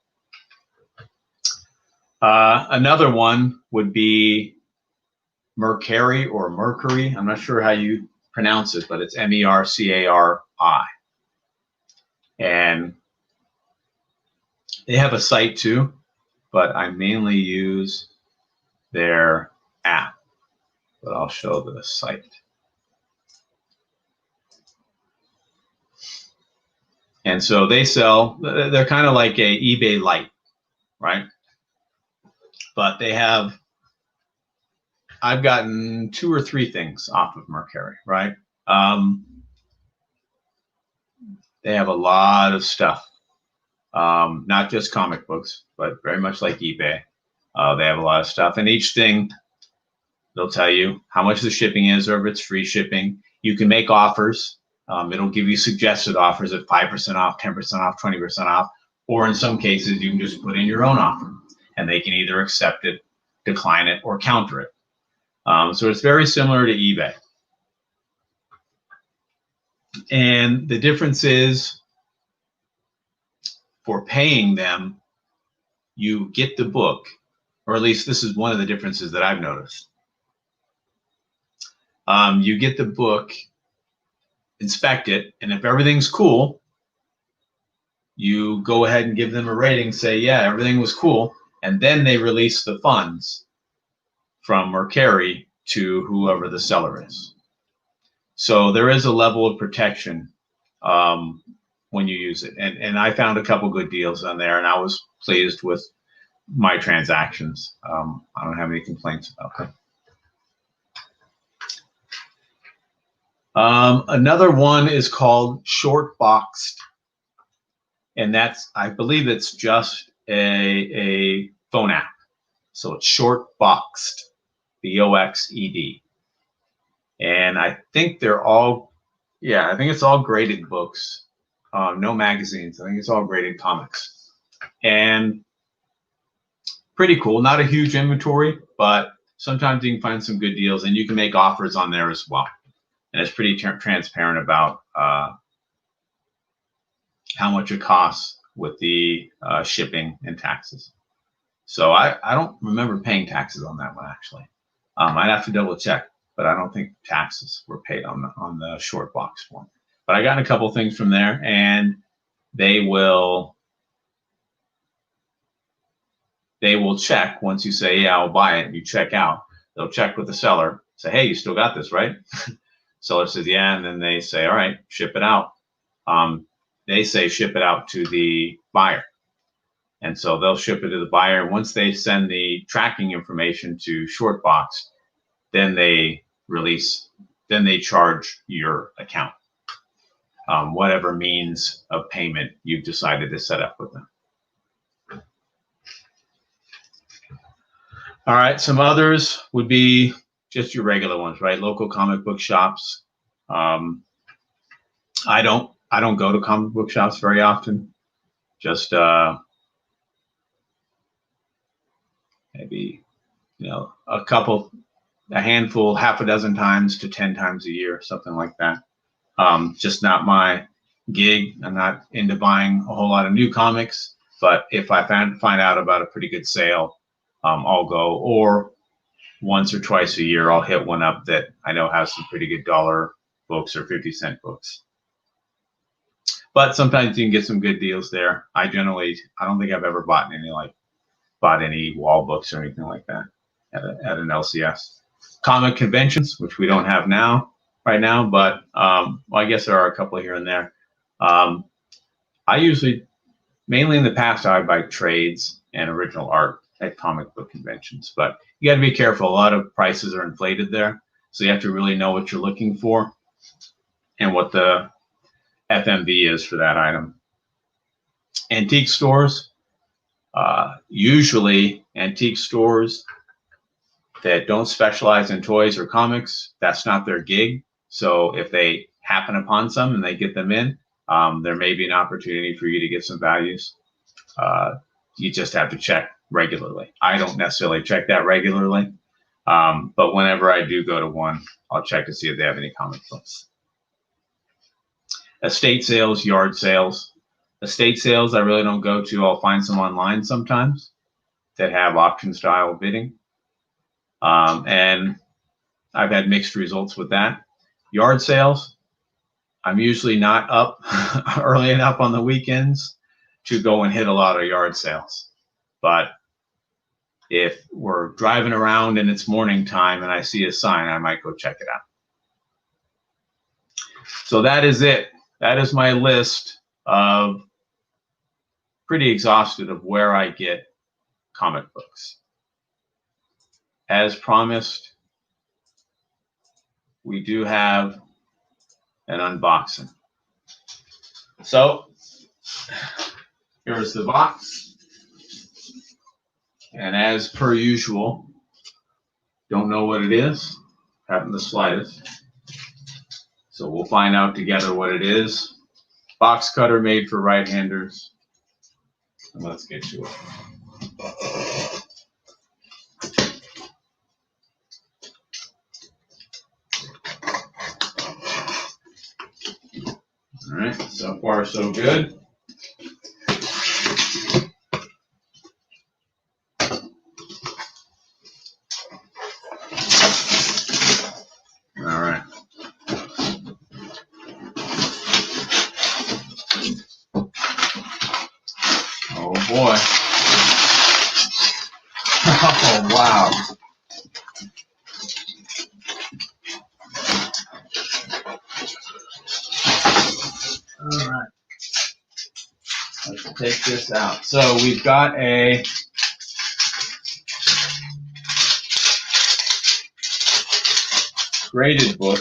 Another one would be Mercari or Mercury. I'm not sure how you pronounce it, but it's Mercari. And they have a site too, but I mainly use their app. But I'll show the site. And so they sell, they're kind of like a eBay Lite, right? But they have, I've gotten 2 or 3 things off of Mercari, right? They have a lot of stuff, not just comic books, but very much like eBay. They have a lot of stuff, and each thing, they'll tell you how much the shipping is, or if it's free shipping. You can make offers. It'll give you suggested offers at 5% off, 10% off, 20% off, or in some cases, you can just put in your own offer, and they can either accept it, decline it, or counter it. So it's very similar to eBay. And the difference is, for paying them, you get the book, or at least this is one of the differences that I've noticed. You get the book, inspect it, and if everything's cool, you go ahead and give them a rating, say, yeah, everything was cool, and then they release the funds from Mercari to whoever the seller is. So there is a level of protection when you use it. And I found a couple good deals on there, and I was pleased with my transactions. I don't have any complaints about them. Another one is called Shortboxed, and that's, I believe it's just a phone app. So it's Shortboxed, Boxed. And I think they're all, I think it's all graded books, no magazines. I think it's all graded comics. And pretty cool. Not a huge inventory, but sometimes you can find some good deals, and you can make offers on there as well. And it's pretty transparent about how much it costs with the shipping and taxes. So I don't remember paying taxes on that one, actually. I'd have to double check, but I don't think taxes were paid on the Shortboxed one. But I got a couple things from there, and they will check once you say, yeah, I'll buy it, and you check out. They'll check with the seller, say, hey, you still got this, right? Seller says, yeah, and then they say, all right, ship it out. They say ship it out to the buyer. And so they'll ship it to the buyer. Once they send the tracking information to Shortboxed, then they charge your account, whatever means of payment you've decided to set up with them. All right, some others would be just your regular ones, right? Local comic book shops. I don't go to comic book shops very often. Just maybe a couple a handful, half a dozen times to 10 times a year, something like that. Just not my gig. I'm not into buying a whole lot of new comics, but if I find out about a pretty good sale, I'll go. Or once or twice a year, I'll hit one up that I know has some pretty good dollar books or 50-cent books. But sometimes you can get some good deals there. I don't think I've ever bought any wall books or anything like that at an LCS. Comic conventions, which we don't have right now, but well, I guess there are a couple here and there. I usually, mainly in the past, I would buy trades and original art at comic book conventions, but you got to be careful. A lot of prices are inflated there, so you have to really know what you're looking for and what the FMV is for that item. Antique stores, usually antique stores that don't specialize in toys or comics, that's not their gig. So if they happen upon some and they get them in, there may be an opportunity for you to get some values. You just have to check regularly. I don't necessarily check that regularly, but whenever I do go to one, I'll check to see if they have any comic books. Estate sales, yard sales. Estate sales, I really don't go to. I'll find some online sometimes that have auction style bidding. And I've had mixed results with that. Yard sales, I'm usually not up early enough on the weekends to go and hit a lot of yard sales. But if we're driving around and it's morning time and I see a sign, I might go check it out. So that is it. That is my list of pretty exhaustive of where I get comic books. As promised, we do have an unboxing. So here's the box. And as per usual, don't know what it is, haven't the slightest. So we'll find out together what it is. Box cutter made for right-handers. And let's get to it. All right, so far so good. All right. Oh boy. Oh wow. All right. Let's take this out. So we've got a graded book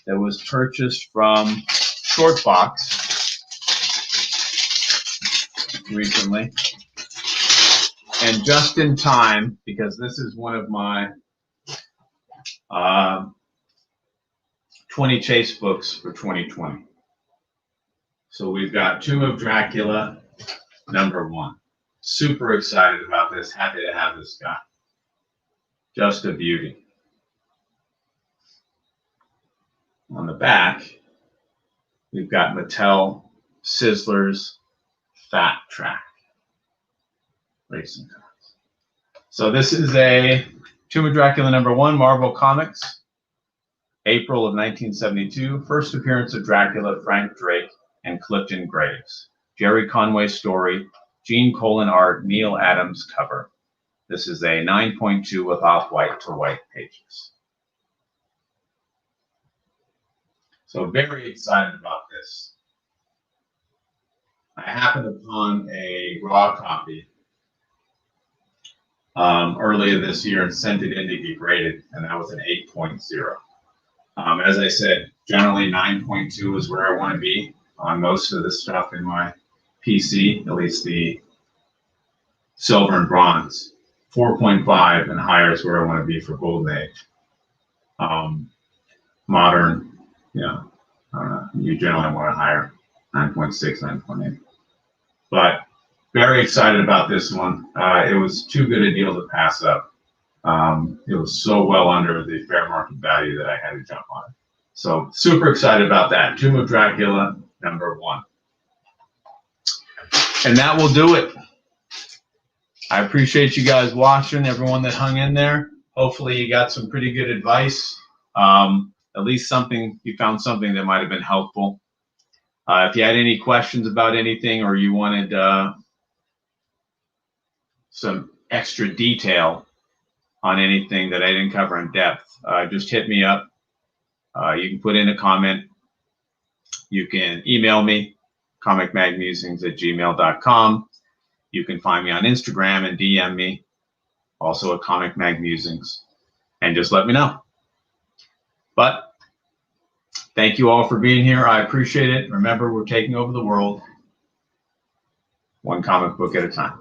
that was purchased from Short Box recently. And just in time, because this is one of my 20 chase books for 2020. So we've got Tomb of Dracula, #1. Super excited about this. Happy to have this guy. Just a beauty. On the back, we've got Mattel Sizzler's Fat Track racing cars. So this is a Tomb of Dracula #1, Marvel Comics, April of 1972. First appearance of Dracula, Frank Drake, and Clifton Graves. Jerry Conway story, Gene Colan art, Neil Adams cover. This is a 9.2 with off-white to white pages. So very excited about this. I happened upon a raw copy earlier this year and sent it in to get graded, and that was an 8.0. As I said, generally 9.2 is where I want to be on most of the stuff in my PC, at least the silver and bronze. 4.5 and higher is where I want to be for Golden Age. Modern, you know, you generally want a higher, 9.6, 9.8. But very excited about this one. It was too good a deal to pass up. It was so well under the fair market value that I had to jump on it. So super excited about that. Tomb of Dracula, #1. And that will do it. I appreciate you guys watching, everyone that hung in there. Hopefully you got some pretty good advice. At least you found something that might have been helpful. If you had any questions about anything, or you wanted some extra detail on anything that I didn't cover in depth, just hit me up. You can put in a comment. You can email me, comicmagmusings@gmail.com. You can find me on Instagram and DM me, also at Comic Mag Musings, and just let me know. But thank you all for being here. I appreciate it. Remember, we're taking over the world one comic book at a time.